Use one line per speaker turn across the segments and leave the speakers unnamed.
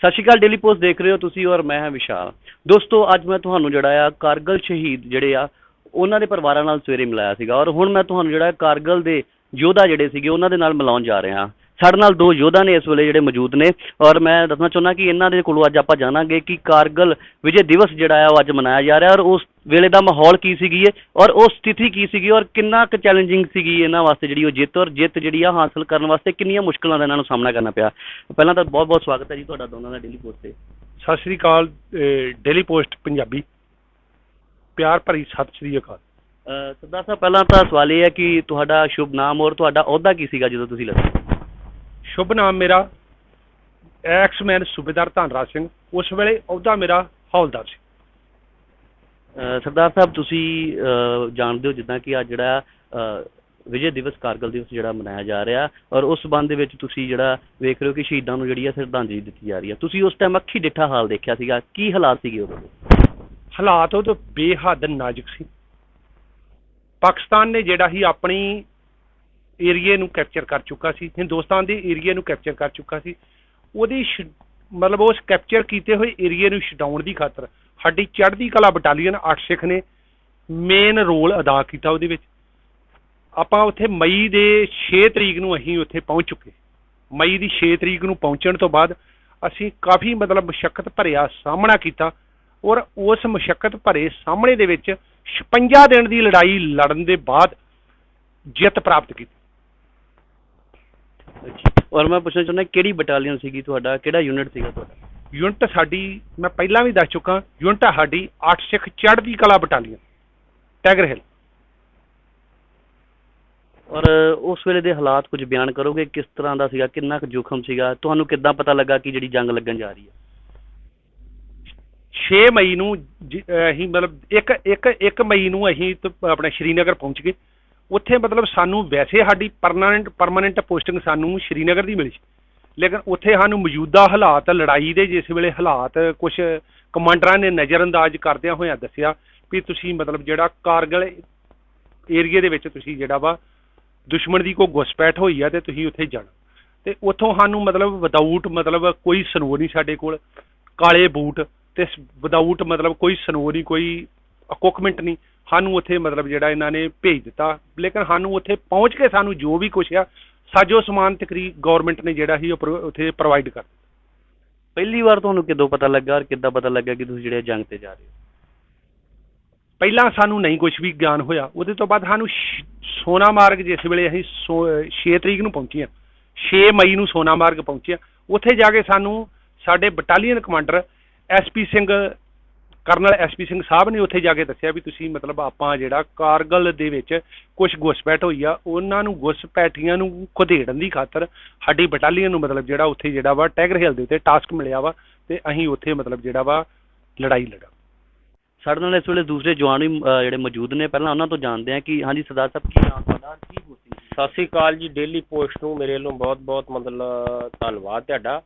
ਸਤਿ ਸ਼੍ਰੀ ਅਕਾਲ। Daily post ਦੇਖ ਰਹੇ ਹੋ ਤੁਸੀਂ ਔਰ ਮੈਂ ਹਾਂ ਵਿਸ਼ਾਲ। ਦੋਸਤੋ, ਅੱਜ ਮੈਂ ਤੁਹਾਨੂੰ ਜਿਹੜਾ ਆ ਕਾਰਗਲ ਸ਼ਹੀਦ ਜਿਹੜੇ ਆ ਉਹਨਾਂ ਦੇ ਪਰਿਵਾਰਾਂ ਨਾਲ ਸਵੇਰੇ ਮਿਲਾਇਆ ਸੀਗਾ ਔਰ ਹੁਣ ਮੈਂ ਤੁਹਾਨੂੰ ਜਿਹੜਾ ਕਾਰਗਲ ਦੇ ਯੋਧਾ ਜਿਹੜੇ ਸੀਗੇ ਉਹਨਾਂ ਦੇ ਨਾਲ ਮਿਲਾਉਣ ਜਾ ਰਿਹਾ। ਸਾਡੇ ਨਾਲ ਦੋ ਯੋਧਾ ਨੇ ਇਸ ਵੇਲੇ ਜਿਹੜੇ ਮੌਜੂਦ ਨੇ ਔਰ ਮੈਂ ਦੱਸਣਾ ਚਾਹੁੰਦਾ ਕਿ ਇਹਨਾਂ ਦੇ ਕੋਲੋਂ ਅੱਜ ਆਪਾਂ ਜਾਣਾਂਗੇ ਕਿ ਕਾਰਗਲ ਵਿਜੇ ਦਿਵਸ ਜਿਹੜਾ ਆ ਉਹ ਅੱਜ ਮਨਾਇਆ ਜਾ ਰਿਹਾ ਔਰ ਉਸ ਵੇਲੇ ਦਾ ਮਾਹੌਲ ਕੀ ਸੀਗੀ ਔਰ ਉਹ ਸਥਿਤੀ ਕੀ ਸੀਗੀ ਔਰ ਕਿੰਨਾ ਕੁ ਚੈਲੰਜਿੰਗ ਸੀਗੀ ਇਹਨਾਂ ਵਾਸਤੇ ਜਿਹੜੀ ਉਹ ਜਿੱਤ ਔਰ ਜਿੱਤ ਜਿਹੜੀ ਆ ਹਾਸਲ ਕਰਨ ਵਾਸਤੇ ਕਿੰਨੀਆਂ ਮੁਸ਼ਕਲਾਂ ਦਾ ਇਹਨਾਂ ਨੂੰ ਸਾਹਮਣਾ ਕਰਨਾ ਪਿਆ। ਪਹਿਲਾਂ ਤਾਂ ਬਹੁਤ ਬਹੁਤ ਸਵਾਗਤ ਹੈ ਜੀ ਤੁਹਾਡਾ ਦੋਨਾਂ ਦਾ ਡੇਲੀ ਪੋਸਟ 'ਤੇ।
ਸਤਿ ਸ੍ਰੀ ਅਕਾਲ। ਡੇਲੀ ਪੋਸਟ ਪੰਜਾਬੀ ਪਿਆਰ ਭਰੀ ਸਤਿ ਸ੍ਰੀ ਅਕਾਲ।
ਸਰਦਾਰ ਸਾਹਿਬ, ਪਹਿਲਾਂ ਤਾਂ ਸਵਾਲ ਇਹ ਹੈ ਕਿ ਤੁਹਾਡਾ ਸ਼ੁਭ ਨਾਮ ਔਰ ਤੁਹਾਡਾ ਅਹੁਦਾ ਕੀ ਸੀਗਾ ਜਦੋਂ ਤੁਸੀਂ ਲੱਗੇ?
ਸ਼ੁਭ ਨਾਮ ਮੇਰਾ ਐਕਸਮੈਨ ਸੂਬੇਦਾਰ ਧਨਰਾਜ ਸਿੰਘ, ਉਸ ਵੇਲੇ ਅਹੁਦਾ ਮੇਰਾ ਹੌਲਦਾਰ ਸੀ।
ਸਰਦਾਰ ਸਾਹਿਬ, ਤੁਸੀਂ ਜਾਣਦੇ ਹੋ ਜਿੱਦਾਂ ਕਿ ਅੱਜ ਜਿਹੜਾ ਵਿਜੇ ਦਿਵਸ ਕਾਰਗਲ ਦਿਵਸ ਜਿਹੜਾ ਮਨਾਇਆ ਜਾ ਰਿਹਾ ਔਰ ਉਸ ਸੰਬੰਧ ਦੇ ਵਿੱਚ ਤੁਸੀਂ ਜਿਹੜਾ ਵੇਖ ਰਹੇ ਹੋ ਕਿ ਸ਼ਹੀਦਾਂ ਨੂੰ ਜਿਹੜੀ ਆ ਸ਼ਰਧਾਂਜਲੀ ਦਿੱਤੀ ਜਾ ਰਹੀ ਹੈ। ਤੁਸੀਂ ਉਸ ਟਾਈਮ ਅੱਖੀ ਡਿੱਠਾ ਹਾਲ ਦੇਖਿਆ ਸੀਗਾ, ਕੀ ਹਾਲਾਤ ਸੀਗੇ ਉਦੋਂ?
ਹਾਲਾਤ ਉਦੋਂ ਬੇਹੱਦ ਨਾਜ਼ੁਕ ਸੀ। ਪਾਕਿਸਤਾਨ ਨੇ ਜਿਹੜਾ ਹੀ ਆਪਣੀ ਏਰੀਏ ਨੂੰ ਕੈਪਚਰ ਕਰ ਚੁੱਕਾ ਸੀ, ਹਿੰਦੁਸਤਾਨ ਦੇ ਏਰੀਏ ਨੂੰ ਕੈਪਚਰ ਕਰ ਚੁੱਕਾ ਸੀ। ਉਹਦੀ ਮਤਲਬ ਉਸ ਕੈਪਚਰ ਕੀਤੇ ਹੋਏ ਏਰੀਏ ਨੂੰ ਛਡਾਉਣ ਦੀ ਖਾਤਰ ਸਾਡੀ ਚੜ੍ਹਦੀ ਕਲਾ ਬਟਾਲੀਅਨ 8 ਸਿੱਖ ਨੇ ਮੇਨ ਰੋਲ ਅਦਾ ਕੀਤਾ। ਉਹਦੇ ਵਿੱਚ ਆਪਾਂ ਉੱਥੇ ਮਈ ਦੇ 6 ਤਰੀਕ ਨੂੰ ਅਸੀਂ ਉੱਥੇ ਪਹੁੰਚ ਚੁੱਕੇ। ਮਈ ਦੀ 6 ਤਰੀਕ ਨੂੰ ਪਹੁੰਚਣ ਤੋਂ ਬਾਅਦ ਅਸੀਂ ਕਾਫੀ ਮਤਲਬ ਮੁਸ਼ੱਕਤ ਭਰਿਆ ਸਾਹਮਣਾ ਕੀਤਾ ਔਰ ਉਸ ਮੁਸ਼ੱਕਤ ਭਰੇ ਸਾਹਮਣੇ ਦੇ ਵਿੱਚ 56 ਦਿਨ ਦੀ ਲੜਾਈ ਲੜਨ ਦੇ ਬਾਅਦ ਜਿੱਤ ਪ੍ਰਾਪਤ ਕੀਤੀ।
ਔਰ ਮੈਂ ਪੁੱਛਣਾ ਚਾਹੁੰਦਾ ਕਿਹੜੀ ਬਟਾਲੀਅਨ ਸੀਗੀ ਤੁਹਾਡਾ, ਕਿਹੜਾ ਯੂਨਿਟ ਸੀਗਾ ਤੁਹਾਡਾ?
ਯੂਨਿਟ ਸਾਡੀ ਮੈਂ ਪਹਿਲਾਂ ਵੀ ਦੱਸ ਚੁੱਕਾ, ਯੂਨਿਟ ਸਾਡੀ 8 ਸਿੱਖ ਚੜ੍ਹਦੀ ਕਲਾ ਬਟਾਲੀਅਨ ਟਾਈਗਰ ਹਿੱਲ।
ਔਰ ਉਸ ਵੇਲੇ ਦੇ ਹਾਲਾਤ ਕੁਝ ਬਿਆਨ ਕਰੋਗੇ, ਕਿਸ ਤਰ੍ਹਾਂ ਦਾ ਸੀਗਾ, ਕਿੰਨਾ ਕੁ ਜੋਖਮ ਸੀਗਾ, ਤੁਹਾਨੂੰ ਕਿੱਦਾਂ ਪਤਾ ਲੱਗਾ ਕਿ ਜਿਹੜੀ ਜੰਗ ਲੱਗਣ ਜਾ ਰਹੀ ਹੈ?
6 ਮਈ ਨੂੰ ਅਸੀਂ ਮਤਲਬ ਇੱਕ ਮਈ ਨੂੰ ਅਸੀਂ ਆਪਣਾ ਸ਼੍ਰੀਨਗਰ ਪਹੁੰਚ ਗਏ। ਉੱਥੇ ਮਤਲਬ ਸਾਨੂੰ ਵੈਸੇ ਸਾਡੀ ਪਰਮਾਨੈਂਟ ਪੋਸਟਿੰਗ ਸਾਨੂੰ ਸ਼੍ਰੀਨਗਰ ਦੀ ਮਿਲੀ ਸੀ, ਲੇਕਿਨ ਉੱਥੇ ਸਾਨੂੰ ਮੌਜੂਦਾ ਹਾਲਾਤ ਲੜਾਈ ਦੇ ਜਿਸ ਵੇਲੇ ਹਾਲਾਤ ਕੁਝ ਕਮਾਂਡਰਾਂ ਨੇ ਨਜ਼ਰਅੰਦਾਜ਼ ਕਰਦਿਆਂ ਹੋਇਆਂ ਦੱਸਿਆ ਵੀ ਤੁਸੀਂ ਮਤਲਬ ਜਿਹੜਾ ਕਾਰਗਲ ਏਰੀਏ ਦੇ ਵਿੱਚ ਤੁਸੀਂ ਜਿਹੜਾ ਵਾ ਦੁਸ਼ਮਣ ਦੀ ਕੋਈ ਘੁਸਪੈਠ ਹੋਈ ਆ ਤੇ ਤੁਸੀਂ ਉੱਥੇ ਜਾਣਾ। ਤੇ ਉੱਥੋਂ ਸਾਨੂੰ ਮਤਲਬ ਵਿਦਆਊਟ ਮਤਲਬ ਕੋਈ ਸਨੋ ਨਹੀਂ, ਸਾਡੇ ਕੋਲ ਕਾਲੇ ਬੂਟ ਤੇ ਵਿਦਆਊਟ ਮਤਲਬ ਕੋਈ ਸਨੋ ਨਹੀਂ, ਕੋਈ ਇਕੁਇਪਮੈਂਟ ਨਹੀਂ, ਸਾਨੂੰ ਉੱਥੇ ਮਤਲਬ ਜਿਹੜਾ ਇਹਨਾਂ ਨੇ ਭੇਜ ਦਿੱਤਾ। ਲੇਕਿਨ ਸਾਨੂੰ ਉੱਥੇ ਪਹੁੰਚ ਕੇ ਸਾਨੂੰ ਜੋ ਵੀ ਕੁਛ ਆ ਸਾਜੋ ਸਮਾਨ ਤਕਰੀਬ ਗੌਰਮੈਂਟ ਨੇ ਜਿਹੜਾ ਸੀ ਉੱਥੇ ਪ੍ਰੋਵਾਈਡ ਕਰ ਦਿੱਤਾ।
ਪਹਿਲੀ ਵਾਰ ਤੁਹਾਨੂੰ ਕਿਦੋਂ ਪਤਾ ਲੱਗਾ ਔਰ ਕਿੱਦਾਂ ਪਤਾ ਲੱਗਾ ਕਿ ਤੁਸੀਂ ਜਿਹੜੇ ਜੰਗ ਤੇ ਜਾ ਰਹੇ ਹੋ?
ਪਹਿਲਾਂ ਸਾਨੂੰ ਨਹੀਂ ਕੁਝ ਵੀ ਗਿਆਨ ਹੋਇਆ। ਉਹਦੇ ਤੋਂ ਬਾਅਦ ਸਾਨੂੰ ਸੋਨਾਮਾਰਗ ਜਿਸ ਵੇਲੇ ਅਸੀਂ 6 ਤਰੀਕ ਨੂੰ ਪਹੁੰਚੇ ਹਾਂ, 6 ਮਈ ਨੂੰ ਸੋਨਾਮਾਰਗ ਪਹੁੰਚੇ ਹਾਂ। ਉੱਥੇ ਜਾ ਕੇ ਸਾਨੂੰ ਸਾਡੇ battalion commander SP Singh colonel SP Singh Sahib ਨੇ ਉੱਥੇ ਜਾ ਕੇ ਦੱਸਿਆ ਵੀ ਤੁਸੀਂ ਮਤਲਬ ਆਪਾਂ ਜਿਹੜਾ ਕਾਰਗਲ ਦੇ ਵਿੱਚ ਕੁਝ ਘੁਸਪੈਠ ਹੋਈ ਆ, ਉਹਨਾਂ ਨੂੰ ਘੁਸਪੈਠੀਆਂ ਨੂੰ ਖਦੇੜਨ ਦੀ ਖਾਤਰ ਸਾਡੀ ਬਟਾਲੀਅਨ ਨੂੰ ਮਤਲਬ ਜਿਹੜਾ ਉੱਥੇ ਜਿਹੜਾ ਵਾ ਟਾਈਗਰ ਹਿੱਲ ਦੇ ਉੱਤੇ ਟਾਸਕ ਮਿਲਿਆ ਵਾ ਤੇ ਅਸੀਂ ਉੱਥੇ ਮਤਲਬ ਜਿਹੜਾ ਵਾ ਲੜਾਈ ਲੜਾ।
ਸਾਡੇ ਨਾਲ ਇਸ ਵੇਲੇ ਦੂਸਰੇ ਜਵਾਨ ਵੀ ਜਿਹੜੇ ਮੌਜੂਦ ਨੇ, ਪਹਿਲਾਂ ਉਹਨਾਂ ਤੋਂ ਜਾਣਦੇ ਹਾਂ ਕਿ ਹਾਂਜੀ ਸਰਦਾਰ ਸਾਹਿਬ, ਕੀ ਨਾਮ ਤੁਹਾਡਾ, ਕੀ ਪੋਸਟਿੰਗ?
ਸਤਿ ਸ਼੍ਰੀ ਅਕਾਲ ਜੀ। ਡੇਲੀ ਪੋਸਟ ਨੂੰ ਮੇਰੇ ਵੱਲੋਂ ਬਹੁਤ ਬਹੁਤ ਮਤਲਬ ਧੰਨਵਾਦ ਤੁਹਾਡਾ।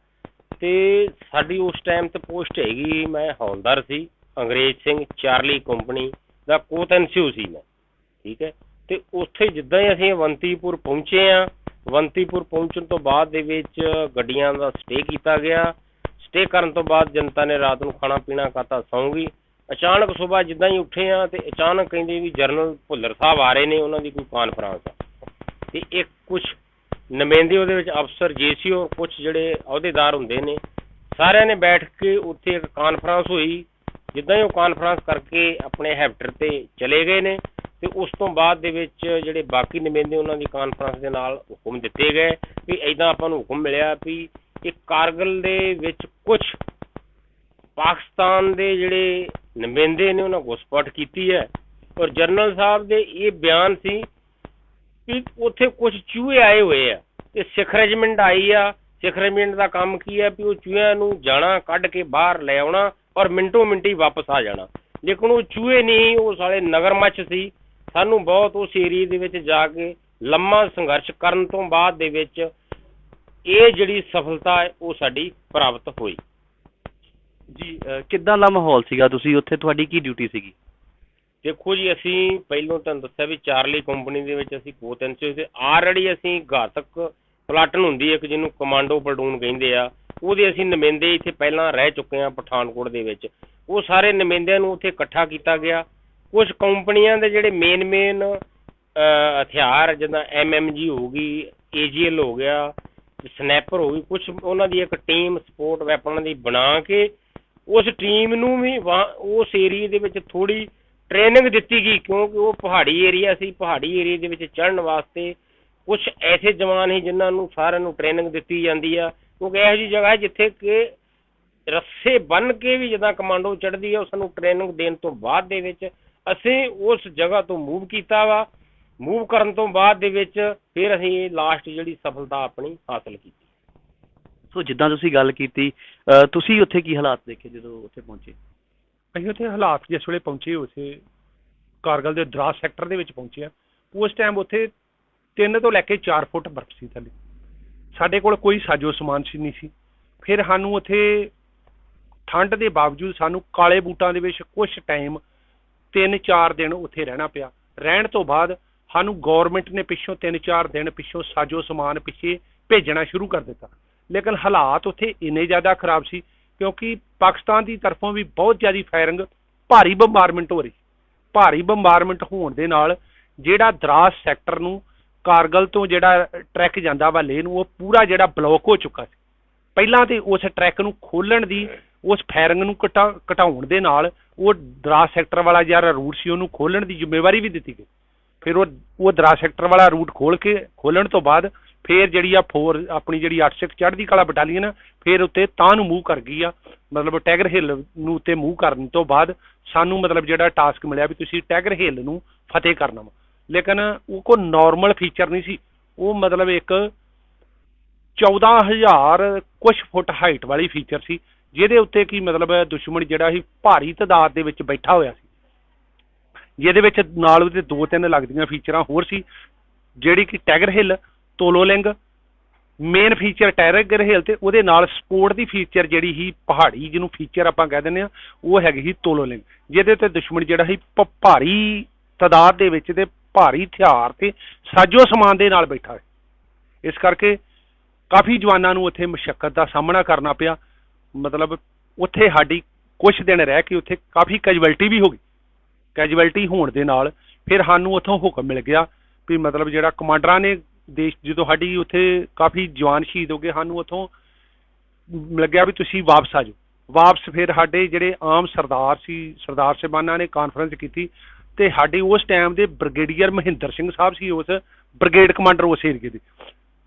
ਤੇ ਸਾਡੀ ਉਸ ਟਾਈਮ ਤੇ ਪੋਸਟ ਹੈਗੀ, ਮੈਂ ਹੌਲਦਾਰ ਸੀ, ਅੰਗਰੇਜ਼ ਸਿੰਘ ਚਾਰਲੀ ਕੰਪਨੀ ਦਾ ਕੋਤਨਸਿਊ ਸੀ ਮੈਂ, ਠੀਕ ਹੈ। ਤੇ ਉੱਥੇ ਜਿੱਦਾਂ ਹੀ ਅਸੀਂ ਅਵੰਤੀਪੁਰ ਪਹੁੰਚੇ ਹਾਂ, ਅਵੰਤੀਪੁਰ ਪਹੁੰਚਣ ਤੋਂ ਬਾਅਦ ਦੇ ਵਿੱਚ ਗੱਡੀਆਂ ਦਾ ਸਟੇ ਕੀਤਾ ਗਿਆ। ਸਟੇ ਕਰਨ ਤੋਂ ਬਾਅਦ ਜਨਤਾ ਨੇ ਰਾਤ ਨੂੰ ਖਾਣਾ ਪੀਣਾ ਖਾਤਾ, ਸੌਂ ਗਈ। ਅਚਾਨਕ ਸੁਬਾਹ ਜਿੱਦਾਂ ਹੀ ਉੱਠੇ ਹਾਂ ਤੇ ਅਚਾਨਕ ਕਹਿੰਦੇ ਵੀ ਜਨਰਲ ਭੁੱਲਰ ਸਾਹਿਬ ਆ ਰਹੇ ਨੇ, ਉਹਨਾਂ ਦੀ ਕੋਈ ਕਾਨਫਰੰਸ ਆ ਤੇ ਇੱਕ ਕੁਛ ਨੁਮਾਇੰਦੇ ਉਹਦੇ ਵਿੱਚ ਅਫਸਰ JCO ਕੁਛ ਜਿਹੜੇ ਅਹੁਦੇਦਾਰ ਹੁੰਦੇ ਨੇ, ਸਾਰਿਆਂ ਨੇ ਬੈਠ ਕੇ ਉੱਥੇ ਇੱਕ ਕਾਨਫਰੰਸ ਹੋਈ। ਜਿੱਦਾਂ ਹੀ ਉਹ ਕਾਨਫਰੰਸ ਕਰਕੇ ਆਪਣੇ ਹੈਫਟਰ ਤੇ ਚਲੇ ਗਏ ਨੇ ਤੇ ਉਸ ਤੋਂ ਬਾਅਦ ਦੇ ਵਿੱਚ ਜਿਹੜੇ ਬਾਕੀ ਨੁਮਾਇੰਦੇ ਉਹਨਾਂ ਦੀ ਕਾਨਫਰੰਸ ਦੇ ਨਾਲ ਹੁਕਮ ਦਿੱਤੇ ਗਏ ਵੀ ਇੱਦਾਂ ਆਪਾਂ ਨੂੰ ਹੁਕਮ ਮਿਲਿਆ ਵੀ ਇਹ ਕਾਰਗਲ ਦੇ ਵਿੱਚ ਕੁਛ ਪਾਕਿਸਤਾਨ ਦੇ ਜਿਹੜੇ ਨੁਮਾਇੰਦੇ ਨੇ ਉਹਨਾਂ ਘੁਸਪੈਠ ਕੀਤੀ ਹੈ। ਔਰ ਜਨਰਲ ਸਾਹਿਬ ਦੇ ਇਹ ਬਿਆਨ ਸੀ ਕਿ ਉੱਥੇ ਕੁਝ ਚੂਹੇ ਆਏ ਹੋਏ ਆ ਤੇ ਸਿੱਖ ਰੈਜੀਮੈਂਟ ਆਈ ਆ। ਸਿੱਖ ਰੈਜੀਮੈਂਟ ਦਾ ਕੰਮ ਕੀ ਹੈ ਵੀ ਉਹ ਚੂਹਿਆਂ ਨੂੰ ਜਾਣਾ ਕੱਢ ਕੇ ਬਾਹਰ ਲੈ ਆਉਣਾ ਔਰ ਮਿੰਟੋ ਮਿੰਟੀ ਵਾਪਸ ਆ ਜਾਣਾ। ਲੇਕਿਨ ਉਹ ਚੂਹੇ ਨਹੀਂ, ਉਹ ਸਾਲੇ ਨਗਰਮੱਛ ਸੀ। ਸਾਨੂੰ ਬਹੁਤ ਉਸ ਏਰੀਏ ਦੇ ਵਿੱਚ ਜਾ ਕੇ ਲੰਮਾ ਸੰਘਰਸ਼ ਕਰਨ ਤੋਂ ਬਾਅਦ ਦੇ ਵਿੱਚ ਇਹ ਜਿਹੜੀ ਸਫਲਤਾ ਹੈ ਉਹ ਸਾਡੀ ਪ੍ਰਾਪਤ ਹੋਈ।
ਜੀ, ਕਿੱਦਾਂ ਦਾ ਮਾਹੌਲ ਸੀਗਾ, ਤੁਸੀਂ ਉੱਥੇ ਤੁਹਾਡੀ ਕੀ ਡਿਊਟੀ ਸੀਗੀ?
ਦੇਖੋ ਜੀ, ਅਸੀਂ ਪਹਿਲੋਂ ਤੁਹਾਨੂੰ ਦੱਸਿਆ ਵੀ ਚਾਰਲੀ ਕੰਪਨੀ ਦੇ ਵਿੱਚ ਅਸੀਂ ਕੋਤਨਸਿਊ ਤੇ ਆਲਰੇਡੀ ਅਸੀਂ ਘਾਤਕ ਪਲਾਟਨ ਹੁੰਦੀ ਹੈ ਇੱਕ ਜਿਹਨੂੰ ਕਮਾਂਡੋ ਪਲਟੂਨ ਕਹਿੰਦੇ ਆ, ਉਹਦੇ ਅਸੀਂ ਨੁਮਾਇੰਦੇ ਇੱਥੇ ਪਹਿਲਾਂ ਰਹਿ ਚੁੱਕੇ ਹਾਂ ਪਠਾਨਕੋਟ ਦੇ ਵਿੱਚ। ਉਹ ਸਾਰੇ ਨੁਮਾਇੰਦਿਆਂ ਨੂੰ ਉੱਥੇ ਇਕੱਠਾ ਕੀਤਾ ਗਿਆ। ਕੁਝ ਕੰਪਨੀਆਂ ਦੇ ਜਿਹੜੇ ਮੇਨ ਹਥਿਆਰ ਜਿੱਦਾਂ MMG ਹੋ ਗਈ, AGL ਹੋ ਗਿਆ, ਸਨੈਪਰ ਹੋ ਗਈ, ਕੁਝ ਉਹਨਾਂ ਦੀ ਇੱਕ ਟੀਮ ਸਪੋਰਟ ਵੈਪਨਾਂ ਦੀ ਬਣਾ ਕੇ ਉਸ ਟੀਮ ਨੂੰ ਵੀ ਉਸ ਏਰੀਏ ਦੇ ਵਿੱਚ ਥੋੜ੍ਹੀ ਟ੍ਰੇਨਿੰਗ ਦਿੱਤੀ ਗਈ, ਕਿਉਂਕਿ ਉਹ ਪਹਾੜੀ ਏਰੀਆ ਸੀ। ਪਹਾੜੀ ਏਰੀਏ ਦੇ ਵਿੱਚ ਚੜ੍ਹਨ ਵਾਸਤੇ ਕੁਝ ਐਸੇ ਜਵਾਨ ਸੀ ਜਿਨ੍ਹਾਂ ਨੂੰ ਸਾਰਿਆਂ ਨੂੰ ਟ੍ਰੇਨਿੰਗ ਦਿੱਤੀ ਜਾਂਦੀ ਆ, ਕਿਉਂਕਿ ਇਹੋ ਜਿਹੀ ਜਗ੍ਹਾ ਜਿੱਥੇ ਕਿ ਰੱਸੇ ਬੰਨ੍ਹ ਕੇ ਵੀ ਜਿੱਦਾਂ ਕਮਾਂਡੋ ਚੜ੍ਹਦੀ ਆ, ਉਹ ਸਾਨੂੰ ਟ੍ਰੇਨਿੰਗ ਦੇਣ ਤੋਂ ਬਾਅਦ ਦੇ ਵਿੱਚ ਅਸੀਂ ਉਸ ਜਗ੍ਹਾ ਤੋਂ ਮੂਵ ਕੀਤਾ ਵਾ। ਮੂਵ ਕਰਨ ਤੋਂ ਬਾਅਦ ਦੇ ਵਿੱਚ ਫਿਰ ਅਸੀਂ ਇਹ ਲਾਸਟ ਜਿਹੜੀ ਸਫਲਤਾ ਆਪਣੀ ਹਾਸਲ ਕੀਤੀ।
ਸੋ ਜਿੱਦਾਂ ਤੁਸੀਂ ਗੱਲ ਕੀਤੀ, ਤੁਸੀਂ ਉੱਥੇ ਕੀ ਹਾਲਾਤ ਦੇਖੇ ਜਦੋਂ ਉੱਥੇ ਪਹੁੰਚੇ?
ਅਸੀਂ ਉੱਥੇ ਹਾਲਾਤ ਜਿਸ ਵੇਲੇ ਪਹੁੰਚੇ ਉੱਥੇ ਕਾਰਗਲ ਦੇ ਦਰਾਸ ਸੈਕਟਰ ਦੇ ਵਿੱਚ ਪਹੁੰਚੇ ਆ, ਉਸ ਟਾਈਮ ਉੱਥੇ 3 ਤੋਂ ਲੈ ਕੇ 4 ਫੁੱਟ ਬਰਫ਼ ਸੀ ਥੱਲੇ। ਸਾਡੇ ਕੋਲ ਕੋਈ ਸਾਜੋ ਸਮਾਨ ਸੀ ਨਹੀਂ ਸੀ। ਫਿਰ ਸਾਨੂੰ ਉੱਥੇ ਠੰਡ ਦੇ ਬਾਵਜੂਦ ਸਾਨੂੰ ਕਾਲੇ ਬੂਟਾਂ ਦੇ ਵਿੱਚ ਕੁਛ ਟਾਈਮ 3-4 ਦਿਨ ਉੱਥੇ ਰਹਿਣਾ ਪਿਆ। ਰਹਿਣ ਤੋਂ ਬਾਅਦ ਸਾਨੂੰ ਗੌਰਮੈਂਟ ਨੇ ਪਿੱਛੋਂ 3-4 ਦਿਨ ਪਿੱਛੋਂ ਸਾਜੋ ਸਮਾਨ ਪਿੱਛੇ ਭੇਜਣਾ ਸ਼ੁਰੂ ਕਰ ਦਿੱਤਾ। ਲੇਕਿਨ ਹਾਲਾਤ ਉੱਥੇ ਇੰਨੇ ਜ਼ਿਆਦਾ ਖਰਾਬ ਸੀ ਕਿਉਂਕਿ ਪਾਕਿਸਤਾਨ ਦੀ ਤਰਫੋਂ ਵੀ ਬਹੁਤ ਜ਼ਿਆਦਾ ਫਾਇਰਿੰਗ, ਭਾਰੀ ਬੰਬਾਰਮੈਂਟ ਹੋ ਰਹੀ। ਭਾਰੀ ਬੰਬਾਰਮੈਂਟ ਹੋਣ ਦੇ ਨਾਲ ਜਿਹੜਾ ਦਰਾਸ ਸੈਕਟਰ ਨੂੰ ਕਾਰਗਲ ਤੋਂ ਜਿਹੜਾ ਟਰੈਕ ਜਾਂਦਾ ਵਾ ਲੇਹ ਨੂੰ, ਉਹ ਪੂਰਾ ਜਿਹੜਾ ਬਲੌਕ ਹੋ ਚੁੱਕਾ ਸੀ। ਪਹਿਲਾਂ ਤੇ ਉਸ ਟਰੈਕ ਨੂੰ ਖੋਲ੍ਹਣ ਦੀ, ਉਸ ਫਾਇਰਿੰਗ ਨੂੰ ਘਟਾਉਣ ਦੇ ਨਾਲ ਉਹ ਦਰਾਸ ਸੈਕਟਰ ਵਾਲਾ ਜਿਹੜਾ ਰੂਟ ਸੀ ਉਹਨੂੰ ਖੋਲ੍ਹਣ ਦੀ ਜ਼ਿੰਮੇਵਾਰੀ ਵੀ ਦਿੱਤੀ ਗਈ। ਫਿਰ ਉਹ ਦਰਾਸ ਸੈਕਟਰ ਵਾਲਾ ਰੂਟ ਖੋਲ੍ਹਣ ਤੋਂ ਬਾਅਦ ਫਿਰ ਜਿਹੜੀ ਆ ਆਪਣੀ ਜਿਹੜੀ 8 ਸਿੱਖ ਚੜ੍ਹਦੀ ਕਲਾ ਬਟਾਲੀਅਨ ਫਿਰ ਉੱਤੇ ਤਾਂ ਨੂੰ ਮੂਵ ਕਰ ਗਈ ਆ। ਮਤਲਬ ਟੈਗਰ ਹਿੱਲ ਨੂੰ ਉੱਤੇ ਮੂਵ ਕਰਨ ਤੋਂ ਬਾਅਦ ਸਾਨੂੰ ਮਤਲਬ ਜਿਹੜਾ ਟਾਸਕ ਮਿਲਿਆ ਵੀ ਤੁਸੀਂ ਟੈਗਰ ਹਿੱਲ ਨੂੰ ਫਤਿਹ ਕਰਨਾ ਵਾ। ਲੇਕਿਨ ਉਹ ਕੋਈ ਨੋਰਮਲ ਫੀਚਰ ਨਹੀਂ ਸੀ। ਉਹ ਮਤਲਬ ਇੱਕ 14,000 ਕੁਛ ਫੁੱਟ ਹਾਈਟ ਵਾਲੀ ਫੀਚਰ ਸੀ, ਜਿਹਦੇ ਉੱਤੇ ਕੀ ਮਤਲਬ ਦੁਸ਼ਮਣ ਜਿਹੜਾ ਸੀ ਭਾਰੀ ਤਾਦਾਦ ਦੇ ਵਿੱਚ ਬੈਠਾ ਹੋਇਆ ਸੀ। ਜਿਹਦੇ ਵਿੱਚ ਨਾਲ ਉਹਦੇ 2-3 ਲੱਗਦੀਆਂ ਫੀਚਰਾਂ ਹੋਰ ਸੀ, ਜਿਹੜੀ ਕਿ ਟੈਗਰ ਹਿੱਲ, ਤੋਲੋਲਿੰਗ, ਮੇਨ ਫੀਚਰ ਟੈਗਰ ਹਿੱਲ ਤੇ ਉਹਦੇ ਨਾਲ ਸਪੋਰਟ ਦੀ ਫੀਚਰ ਜਿਹੜੀ ਸੀ ਪਹਾੜੀ, ਜਿਹਨੂੰ ਫੀਚਰ ਆਪਾਂ ਕਹਿ ਦਿੰਦੇ ਆ, ਉਹ ਹੈਗੀ ਸੀ ਤੋਲੋਲਿੰਗ, ਜਿਹਦੇ ਤੇ ਦੁਸ਼ਮਣ ਜਿਹੜਾ ਸੀ ਭਾਰੀ ਤਾਦਾਦ ਦੇ ਵਿੱਚ ਤੇ ਭਾਰੀ ਹਥਿਆਰ ਤੇ ਸਾਜੋ ਸਮਾਨ ਦੇ ਨਾਲ ਬੈਠਾ ਹੈ। ਇਸ ਕਰਕੇ ਕਾਫੀ ਜਵਾਨਾਂ ਨੂੰ ਉੱਥੇ ਮੁਸ਼ੱਕਤ ਦਾ ਸਾਹਮਣਾ ਕਰਨਾ ਪਿਆ। ਮਤਲਬ ਉੱਥੇ ਸਾਡੀ ਕੁਛ ਦਿਨ ਰਹਿ ਕੇ ਉੱਥੇ ਕਾਫੀ ਕੈਜੁਅਲਟੀ ਵੀ ਹੋ ਗਈ। ਕੈਜੁਅਲਟੀ ਹੋਣ ਦੇ ਨਾਲ ਫਿਰ ਸਾਨੂੰ ਉੱਥੋਂ ਹੁਕਮ ਮਿਲ ਗਿਆ ਵੀ ਮਤਲਬ ਜਿਹੜਾ ਕਮਾਂਡਰਾਂ ਨੇ ਦੇਸ਼, ਜਦੋਂ ਸਾਡੀ ਉੱਥੇ ਕਾਫੀ ਜਵਾਨ ਸ਼ਹੀਦ ਹੋ ਗਏ, ਸਾਨੂੰ ਉੱਥੋਂ ਲੱਗਿਆ ਵੀ ਤੁਸੀਂ ਵਾਪਸ ਆ ਜਾਓ। ਵਾਪਸ ਫਿਰ ਸਾਡੇ ਜਿਹੜੇ ਆਮ ਸਰਦਾਰ ਸੀ, ਸਰਦਾਰ ਸਾਹਿਬਾਨਾਂ ਨੇ ਕਾਨਫਰੰਸ ਕੀਤੀ ਤੇ ਸਾਡੇ ਉਸ ਟਾਈਮ ਦੇ ਬ੍ਰਿਗੇਡੀਅਰ ਮਹਿੰਦਰ ਸਿੰਘ ਸਾਹਿਬ ਸੀ, ਉਸ ਬ੍ਰਿਗੇਡ ਕਮਾਂਡਰ ਉਸ ਏਰੀਏ ਦੇ,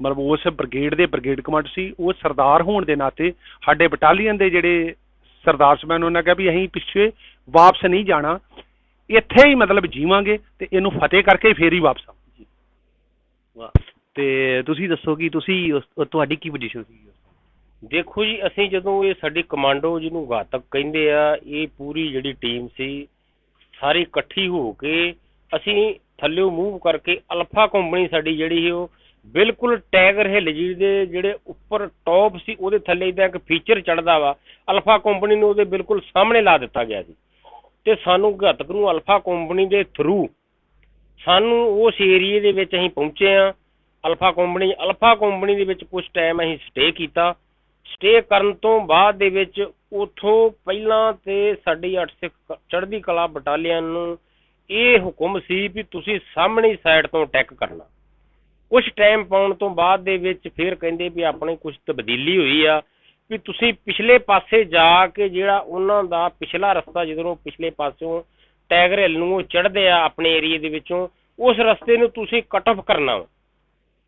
ਮਤਲਬ ਉਸ ਬ੍ਰਿਗੇਡ ਦੇ ਬ੍ਰਿਗੇਡ ਕਮਾਂਡਰ ਸੀ। ਉਹ ਸਰਦਾਰ ਹੋਣ ਦੇ ਨਾਤੇ ਸਾਡੇ ਬਟਾਲੀਅਨ ਦੇ ਜਿਹੜੇ ਸਰਦਾਰ ਸਾਹਿਬਾਨ, ਉਹਨਾਂ ਕਿਹਾ ਵੀ ਅਸੀਂ ਪਿੱਛੇ ਵਾਪਸ ਨਹੀਂ ਜਾਣਾ, ਇੱਥੇ ਹੀ ਮਤਲਬ ਜੀਵਾਂਗੇ ਤੇ ਇਹਨੂੰ ਫਤਿਹ ਕਰਕੇ ਫੇਰ ਹੀ ਵਾਪਸ ਆਵਾਂਗੇ।
ਵਾਹ। ਤੇ ਤੁਸੀਂ ਦੱਸੋ ਕਿ ਤੁਹਾਡੀ ਕੀ ਪੋਜੀਸ਼ਨ ਸੀ?
ਦੇਖੋ ਜੀ, ਅਸੀਂ ਜਦੋਂ ਇਹ ਸਾਡੀ ਕਮਾਂਡੋ ਜਿਹਨੂੰ ਘਾਤਕ ਕਹਿੰਦੇ ਆ, ਇਹ ਪੂਰੀ ਜਿਹੜੀ ਟੀਮ ਸੀ ਸਾਰੀ ਇਕੱਠੀ ਹੋ ਕੇ ਅਸੀਂ ਥੱਲਿਓਂ ਮੂਵ ਕਰਕੇ ਅਲਫਾ ਕੰਪਨੀ ਸਾਡੀ ਜਿਹੜੀ ਸੀ ਉਹ ਬਿਲਕੁਲ ਟੈਗਰ ਹਿੱਲ ਜੀ ਦੇ ਜਿਹੜੇ ਉੱਪਰ ਟੌਪ ਸੀ ਉਹਦੇ ਥੱਲੇ ਇਹਦਾ ਇੱਕ ਫੀਚਰ ਚੜ੍ਹਦਾ ਵਾ, ਅਲਫਾ ਕੰਪਨੀ ਨੂੰ ਉਹਦੇ ਬਿਲਕੁਲ ਸਾਹਮਣੇ ਲਾ ਦਿੱਤਾ ਗਿਆ ਸੀ। ਤੇ ਸਾਨੂੰ ਘਾਤਕ ਨੂੰ ਅਲਫਾ ਕੰਪਨੀ ਦੇ ਥਰੂ ਸਾਨੂੰ ਉਸ ਏਰੀਏ ਦੇ ਵਿੱਚ ਅਸੀਂ ਪਹੁੰਚੇ ਹਾਂ। ਅਲਫਾ ਕੰਪਨੀ ਦੇ ਵਿੱਚ ਕੁਛ ਟਾਈਮ ਅਸੀਂ ਸਟੇ ਕੀਤਾ। ਸਟੇ ਕਰਨ ਤੋਂ ਬਾਅਦ ਦੇ ਵਿੱਚ ਉੱਥੋਂ ਪਹਿਲਾਂ ਤੇ ਸਾਡੀ 8 ਸਿੱਖ ਚੜ੍ਹਦੀ ਕਲਾ ਬਟਾਲੀਅਨ ਨੂੰ ਇਹ ਹੁਕਮ ਸੀ ਵੀ ਤੁਸੀਂ ਸਾਹਮਣੀ ਸਾਈਡ ਤੋਂ ਅਟੈਕ ਕਰਨਾ। ਕੁਛ ਟਾਈਮ ਪਾਉਣ ਤੋਂ ਬਾਅਦ ਦੇ ਵਿੱਚ ਫਿਰ ਕਹਿੰਦੇ ਵੀ ਆਪਣੇ ਕੁਛ ਤਬਦੀਲੀ ਹੋਈ ਆ, ਵੀ ਤੁਸੀਂ ਪਿਛਲੇ ਪਾਸੇ ਜਾ ਕੇ ਜਿਹੜਾ ਉਹਨਾਂ ਦਾ ਪਿਛਲਾ ਰਸਤਾ ਜਦੋਂ ਪਿਛਲੇ ਪਾਸਿਓਂ ਟੈਗਰ ਹਿੱਲ ਨੂੰ ਉਹ ਚੜ੍ਹਦੇ ਆ ਆਪਣੇ ਏਰੀਏ ਦੇ ਵਿੱਚੋਂ, ਉਸ ਰਸਤੇ ਨੂੰ ਤੁਸੀਂ ਕੱਟ ਆਫ ਕਰਨਾ ਵਾ।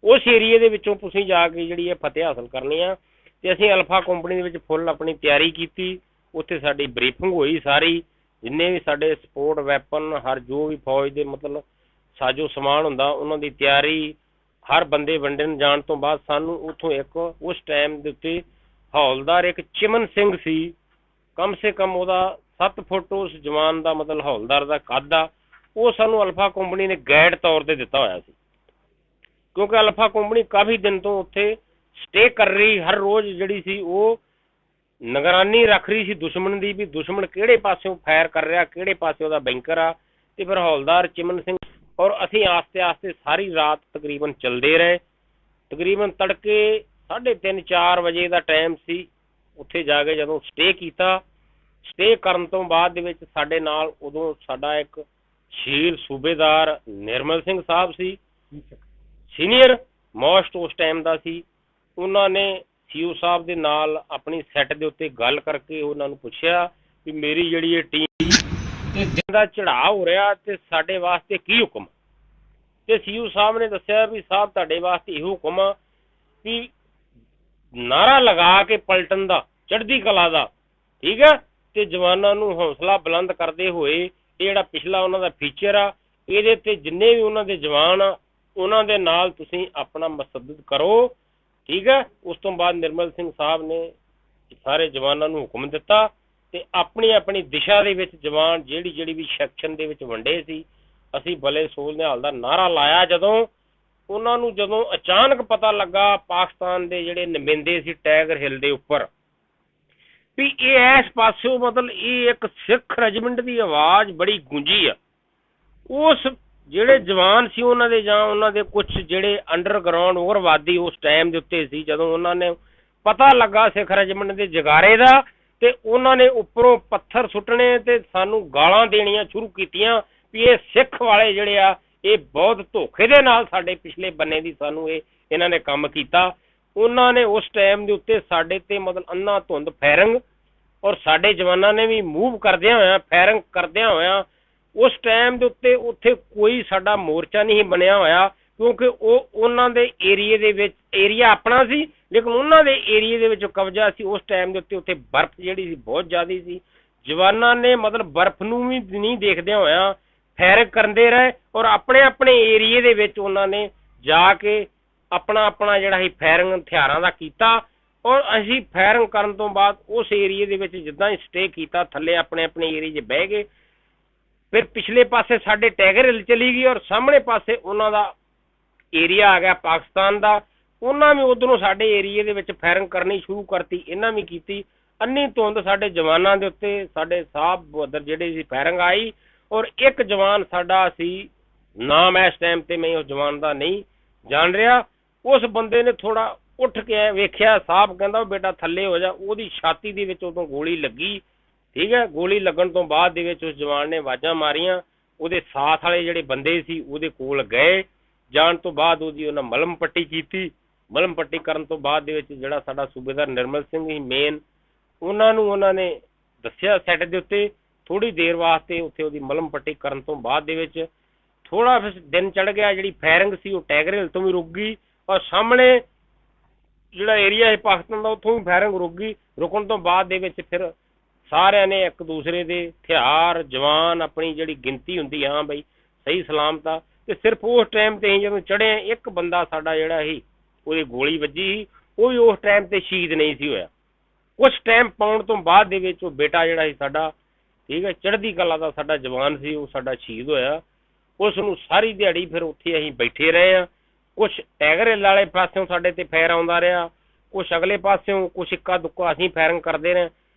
ਉਸ ਏਰੀਏ ਦੇ ਵਿੱਚੋਂ ਤੁਸੀਂ ਜਾ ਕੇ ਜਿਹੜੀ ਇਹ ਫਤਿਹ ਹਾਸਲ ਕਰਨੀ ਆ। ਤੇ ਅਸੀਂ ਅਲਫਾ ਕੰਪਨੀ ਦੇ ਵਿੱਚ ਫੁੱਲ ਆਪਣੀ ਤਿਆਰੀ ਕੀਤੀ। ਉੱਥੇ ਸਾਡੀ ਬਰੀਫਿੰਗ ਹੋਈ ਸਾਰੀ, ਜਿੰਨੇ ਵੀ ਸਾਡੇ ਸਪੋਰਟ ਵੈਪਨ, ਹਰ ਜੋ ਵੀ ਫੌਜ ਦੇ ਮਤਲਬ ਸਾਜੋ ਸਮਾਨ ਹੁੰਦਾ ਉਹਨਾਂ ਦੀ ਤਿਆਰੀ, ਹਰ ਬੰਦੇ ਵੰਡਣ ਜਾਣ ਤੋਂ ਬਾਅਦ ਸਾਨੂੰ ਉੱਥੋਂ ਇੱਕ ਉਸ ਟਾਈਮ ਦੇ ਉੱਤੇ ਹੌਲਦਾਰ ਇੱਕ ਚਿਮਨ ਸਿੰਘ ਸੀ, ਕਮ ਸੇ ਕਮ ਉਹਦਾ 7 ਫੁੱਟ ਉਸ ਜਵਾਨ ਦਾ ਮਤਲਬ ਹੌਲਦਾਰ ਦਾ ਕੱਦ ਆ, ਉਹ ਸਾਨੂੰ ਅਲਫਾ ਕੰਪਨੀ ਨੇ ਗਾਈਡ ਤੌਰ ਤੇ ਦਿੱਤਾ ਹੋਇਆ ਸੀ। ਕਿਉਂਕਿ ਅਲਫਾ ਕੰਪਨੀ ਕਾਫੀ ਦਿਨ ਤੋਂ ਉੱਥੇ ਸਟੇ ਕਰ ਰਹੀ, ਹਰ ਰੋਜ਼ ਜਿਹੜੀ ਸੀ ਉਹ ਨਿਗਰਾਨੀ ਰੱਖ ਰਹੀ ਸੀ ਦੁਸ਼ਮਣ ਦੀ, ਵੀ ਦੁਸ਼ਮਣ ਕਿਹੜੇ ਪਾਸਿਓਂ ਫਾਇਰ ਕਰ ਰਿਹਾ, ਕਿਹੜੇ ਪਾਸੇ ਉਹਦਾ ਬੈਂਕਰ ਆ। ਤੇ ਫਿਰ ਹੌਲਦਾਰ ਚਿਮਨ ਸਿੰਘ ਔਰ ਅਸੀਂ ਆਸਤੇ ਸਾਰੀ ਰਾਤ ਤਕਰੀਬਨ ਚੱਲਦੇ ਰਹੇ। ਤਕਰੀਬਨ ਤੜਕੇ 3:30-4 ਵਜੇ ਦਾ ਟਾਈਮ ਸੀ। ਉੱਥੇ ਜਾ ਕੇ ਜਦੋਂ ਸਟੇ ਕੀਤਾ, ਸਟੇ ਕਰਨ ਤੋਂ ਬਾਅਦ ਦੇ ਵਿੱਚ ਸਾਡੇ ਨਾਲ ਉਦੋਂ ਸਾਡਾ ਇੱਕ ਸ਼ਹੀਦ ਸੂਬੇਦਾਰ ਨਿਰਮਲ ਸਿੰਘ ਸਾਹਿਬ ਸੀ, ਸੀਨੀਅਰ ਮੋਸਟ ਉਸ ਟਾਈਮ ਦਾ ਸੀ। ਉਹਨਾਂ ਨੇ ਸੀਓ ਸਾਹਿਬ ਦੇ ਨਾਲ ਆਪਣੀ ਸੈੱਟ ਦੇ ਉੱਤੇ ਗੱਲ ਕਰਕੇ ਉਹਨਾਂ ਨੂੰ ਪੁੱਛਿਆ ਵੀ ਮੇਰੀ ਜਿਹੜੀ ਇਹ ਟੀਮ ਤੇ ਦਿਨ ਦਾ ਚੜਾਅ ਹੋ ਰਿਹਾ ਤੇ ਸਾਡੇ ਵਾਸਤੇ ਕੀ ਹੁਕਮ, ਤੇ ਸੀਓ ਸਾਹਿਬ ਨੇ ਦੱਸਿਆ ਵੀ ਸਾਹਿਬ ਤੁਹਾਡੇ ਵਾਸਤੇ ਇਹ ਹੁਕਮ ਆ ਵੀ ਨਾਰਾ ਲਗਾ ਕੇ ਪਲਟਣ ਦਾ, ਚੜ੍ਹਦੀ ਕਲਾ ਦਾ, ਠੀਕ ਹੈ, ਤੇ ਜਵਾਨਾਂ ਨੂੰ ਹੌਸਲਾ ਬੁਲੰਦ ਕਰਦੇ ਹੋਏ ਇਹ ਜਿਹੜਾ ਪਿਛਲਾ ਉਹਨਾਂ ਦਾ ਫੀਚਰ ਆ ਇਹਦੇ ਤੇ ਜਿੰਨੇ ਵੀ ਉਹਨਾਂ ਦੇ ਜਵਾਨ ਆ ਉਹਨਾਂ ਦੇ ਨਾਲ ਤੁਸੀਂ ਆਪਣਾ ਮਸਦਦ ਕਰੋ, ਠੀਕ ਹੈ। ਉਸ ਤੋਂ ਬਾਅਦ ਨਿਰਮਲ ਸਿੰਘ ਸਾਹਿਬ ਨੇ ਸਾਰੇ ਜਵਾਨਾਂ ਨੂੰ ਹੁਕਮ ਦਿੱਤਾ ਤੇ ਆਪਣੀ ਆਪਣੀ ਦਿਸ਼ਾ ਦੇ ਵਿੱਚ ਜਵਾਨ ਜਿਹੜੀ ਵੀ ਸੈਕਸ਼ਨ ਦੇ ਵਿੱਚ ਵੰਡੇ ਸੀ, ਅਸੀਂ ਬਲੇ ਸੋਲ ਨਿਹਾਲ ਦਾ ਨਾਰਾ ਲਾਇਆ। ਜਦੋਂ ਉਹਨਾਂ ਨੂੰ ਜਦੋਂ ਅਚਾਨਕ ਪਤਾ ਲੱਗਾ ਪਾਕਿਸਤਾਨ ਦੇ ਜਿਹੜੇ ਨੁਮਾਇੰਦੇ ਸੀ ਟਾਈਗਰ ਹਿੱਲ ਦੇ ਉੱਪਰ ਵੀ ਇਹ ਇਸ ਪਾਸਿਓਂ ਮਤਲਬ ਇਹ ਇੱਕ ਸਿੱਖ ਰੈਜੀਮੈਂਟ ਦੀ ਆਵਾਜ਼ ਬੜੀ ਗੂੰਜੀ ਆ, ਉਸ ਜਿਹੜੇ ਜਵਾਨ ਸੀ ਉਹਨਾਂ ਦੇ ਜਾਂ ਉਹਨਾਂ ਦੇ ਕੁਝ ਜਿਹੜੇ ਅੰਡਰਗਰਾਉਂਡ ਉਗਰਵਾਦੀ ਉਸ ਟਾਈਮ ਦੇ ਉੱਤੇ ਸੀ, ਜਦੋਂ ਉਹਨਾਂ ਨੇ ਪਤਾ ਲੱਗਾ ਸਿੱਖ ਰੈਜੀਮੈਂਟ ਦੇ ਜਗਾਰੇ ਦਾ ਤੇ ਉਹਨਾਂ ਨੇ ਉੱਪਰੋਂ ਪੱਥਰ ਸੁੱਟਣੇ ਤੇ ਸਾਨੂੰ ਗਾਲਾਂ ਦੇਣੀਆਂ ਸ਼ੁਰੂ ਕੀਤੀਆਂ ਵੀ ਇਹ ਸਿੱਖ ਵਾਲੇ ਜਿਹੜੇ ਆ ਇਹ ਬਹੁਤ ਧੋਖੇ ਦੇ ਨਾਲ ਸਾਡੇ ਪਿਛਲੇ ਬੰਨੇ ਦੀ ਸਾਨੂੰ ਇਹਨਾਂ ਨੇ ਕੰਮ ਕੀਤਾ। ਉਹਨਾਂ ਨੇ ਉਸ ਟਾਈਮ ਦੇ ਉੱਤੇ ਸਾਡੇ ਤੇ ਮਤਲਬ ਅੰਨਾ ਧੁੰਦ ਫਾਇਰਿੰਗ, ਔਰ ਸਾਡੇ ਜਵਾਨਾਂ ਨੇ ਵੀ ਮੂਵ ਕਰਦਿਆਂ ਹੋਇਆਂ ਫਾਇਰਿੰਗ ਕਰਦਿਆਂ ਹੋਇਆਂ ਉਸ ਟਾਈਮ ਦੇ ਉੱਤੇ ਉੱਥੇ ਕੋਈ ਸਾਡਾ ਮੋਰਚਾ ਨਹੀਂ ਬਣਿਆ ਹੋਇਆ, ਕਿਉਂਕਿ ਉਹ ਉਹਨਾਂ ਦੇ ਏਰੀਏ ਦੇ ਵਿੱਚ, ਏਰੀਆ ਆਪਣਾ ਸੀ ਲੇਕਿਨ ਉਹਨਾਂ ਦੇ ਏਰੀਏ ਦੇ ਵਿੱਚ ਕਬਜ਼ਾ ਸੀ ਉਸ ਟਾਈਮ ਦੇ ਉੱਤੇ। ਉੱਥੇ ਬਰਫ਼ ਜਿਹੜੀ ਸੀ ਬਹੁਤ ਜ਼ਿਆਦਾ ਸੀ, ਜਵਾਨਾਂ ਨੇ ਮਤਲਬ ਬਰਫ਼ ਨੂੰ ਵੀ ਨਹੀਂ ਦੇਖਦਿਆਂ ਹੋਇਆਂ ਫਾਇਰਿੰਗ ਕਰਦੇ ਰਹੇ ਔਰ ਆਪਣੇ ਆਪਣੇ ਏਰੀਏ ਦੇ ਵਿੱਚ ਉਹਨਾਂ ਨੇ ਜਾ ਕੇ ਆਪਣਾ ਜਿਹੜਾ ਸੀ ਫਾਇਰਿੰਗ ਹਥਿਆਰਾਂ ਦਾ ਕੀਤਾ। ਔਰ ਅਸੀਂ ਫਾਇਰਿੰਗ ਕਰਨ ਤੋਂ ਬਾਅਦ ਉਸ ਏਰੀਏ ਦੇ ਵਿੱਚ ਜਿੱਦਾਂ ਹੀ ਸਟੇ ਕੀਤਾ ਥੱਲੇ ਆਪਣੇ ਆਪਣੇ ਏਰੀਏ 'ਚ ਬਹਿ ਗਏ। ਫਿਰ ਪਿਛਲੇ ਪਾਸੇ ਸਾਡੇ ਟਾਈਗਰ ਹਿੱਲ ਚਲੀ ਗਈ ਔਰ ਸਾਹਮਣੇ ਪਾਸੇ ਉਹਨਾਂ ਦਾ ਏਰੀਆ ਆ ਗਿਆ ਪਾਕਿਸਤਾਨ ਦਾ, ਉਹਨਾਂ ਵੀ ਉੱਧਰੋਂ ਸਾਡੇ ਏਰੀਏ ਦੇ ਵਿੱਚ ਫਾਇਰਿੰਗ ਕਰਨੀ ਸ਼ੁਰੂ ਕਰਤੀ, ਇਹਨਾਂ ਵੀ ਕੀਤੀ। ਅੰਨੀ ਧੁੰਦ ਸਾਡੇ ਜਵਾਨਾਂ ਦੇ ਉੱਤੇ ਸਾਡੇ ਸਾਹਿਬ ਬਹਾਦਰ ਜਿਹੜੇ ਸੀ ਫਾਇਰਿੰਗ ਆਈ ਔਰ ਇੱਕ ਜਵਾਨ ਸਾਡਾ ਸੀ, ਨਾਮ ਇਸ ਟਾਈਮ ਤੇ ਮੈਂ ਉਸ ਜਵਾਨ ਦਾ ਨਹੀਂ ਜਾਣ ਰਿਹਾ, ਉਸ ਬੰਦੇ ਨੇ ਥੋੜਾ ਉੱਠ ਕੇ ਵੇਖਿਆ, ਸਾਹਿਬ ਕਹਿੰਦਾ ਬੇਟਾ ਥੱਲੇ ਹੋ ਜਾ, ਉਹਦੀ ਛਾਤੀ ਦੇ ਵਿੱਚ ਉਦੋਂ ਗੋਲੀ ਲੱਗੀ, ਠੀਕ ਹੈ। ਗੋਲੀ ਲੱਗਣ ਤੋਂ ਬਾਅਦ ਦੇ ਵਿੱਚ ਉਸ ਜਵਾਨ ਨੇ ਆਵਾਜ਼ਾਂ ਮਾਰੀਆਂ, ਉਹਦੇ ਸਾਥ ਵਾਲੇ ਜਿਹੜੇ ਬੰਦੇ ਸੀ ਉਹਦੇ ਕੋਲ ਗਏ, ਜਾਣ ਤੋਂ ਬਾਅਦ ਉਹਦੀ ਉਹਨਾਂ ਮਲਮ ਪੱਟੀ ਕੀਤੀ। ਮਲਮ ਪੱਟੀ ਕਰਨ ਤੋਂ ਬਾਅਦ ਦੇ ਵਿੱਚ ਜਿਹੜਾ ਸਾਡਾ ਸੂਬੇਦਾਰ ਨਿਰਮਲ ਸਿੰਘ ਸੀ ਮੇਨ, ਉਹਨਾਂ ਨੇ ਦੱਸਿਆ ਸੈੱਟ ਦੇ ਉੱਤੇ ਥੋੜੀ ਦੇਰ ਵਾਸਤੇ ਉੱਥੇ ਉਹਦੀ ਮਲਮ ਪੱਟੀ ਕਰਨ ਤੋਂ ਬਾਅਦ ਦੇ ਵਿੱਚ ਥੋੜਾ ਫਿਰ ਦਿਨ ਚੜ ਗਿਆ, ਜਿਹੜੀ ਫਾਇਰਿੰਗ ਸੀ ਉਹ ਟਾਈਗਰ ਹਿੱਲ ਤੋਂ ਵੀ ਰੁਕ ਗਈ ਔਰ ਸਾਹਮਣੇ ਜਿਹੜਾ ਏਰੀਆ ਹੈ ਪਾਕਿਸਤਾਨ ਦਾ ਉੱਥੋਂ ਵੀ ਫਾਇਰਿੰਗ ਰੁਕ ਗਈ। ਰੁਕਣ ਤੋਂ ਬਾਅਦ ਦੇ ਵਿੱਚ ਫਿਰ ਸਾਰਿਆਂ ਨੇ ਇੱਕ ਦੂਸਰੇ ਦੇ ਹਥਿਆਰ ਜਵਾਨ ਆਪਣੀ ਜਿਹੜੀ ਗਿਣਤੀ ਹੁੰਦੀ ਹਾਂ ਬਈ ਸਹੀ ਸਲਾਮਤ ਆ, ਤੇ ਸਿਰਫ ਉਸ ਟਾਈਮ ਤੇ ਅਸੀਂ ਜਦੋਂ ਚੜ੍ਹੇ ਇੱਕ ਬੰਦਾ ਸਾਡਾ ਜਿਹੜਾ ਸੀ ਉਹਦੀ ਗੋਲੀ ਵੱਜੀ ਸੀ, ਉਹ ਵੀ ਉਸ ਟਾਈਮ ਤੇ ਸ਼ਹੀਦ ਨਹੀਂ ਸੀ ਹੋਇਆ। ਕੁਛ ਟਾਈਮ ਪਾਉਣ ਤੋਂ ਬਾਅਦ ਦੇ ਵਿੱਚ ਉਹ ਬੇਟਾ ਜਿਹੜਾ ਸੀ ਸਾਡਾ, ਠੀਕ ਹੈ, ਚੜ੍ਹਦੀ ਕਲਾ ਦਾ ਸਾਡਾ ਜਵਾਨ ਸੀ, ਉਹ ਸਾਡਾ ਸ਼ਹੀਦ ਹੋਇਆ। ਉਸ ਨੂੰ ਸਾਰੀ ਦਿਹਾੜੀ ਫਿਰ ਉੱਥੇ ਅਸੀਂ ਬੈਠੇ ਰਹੇ ਹਾਂ। ਕੁਛ ਟਾਈਗਰ ਹਿੱਲ ਵਾਲੇ ਪਾਸਿਓਂ ਸਾਡੇ ਤੇ ਫਾਇਰ ਆਉਂਦਾ ਰਿਹਾ, ਕੁਛ ਅਗਲੇ ਪਾਸਿਓਂ, ਕੁਛ ਇੱਕਾ ਦੁੱਕਾ ਅਸੀਂ ਫਾਇਰਿੰਗ ਕਰਦੇ ਰਹੇ।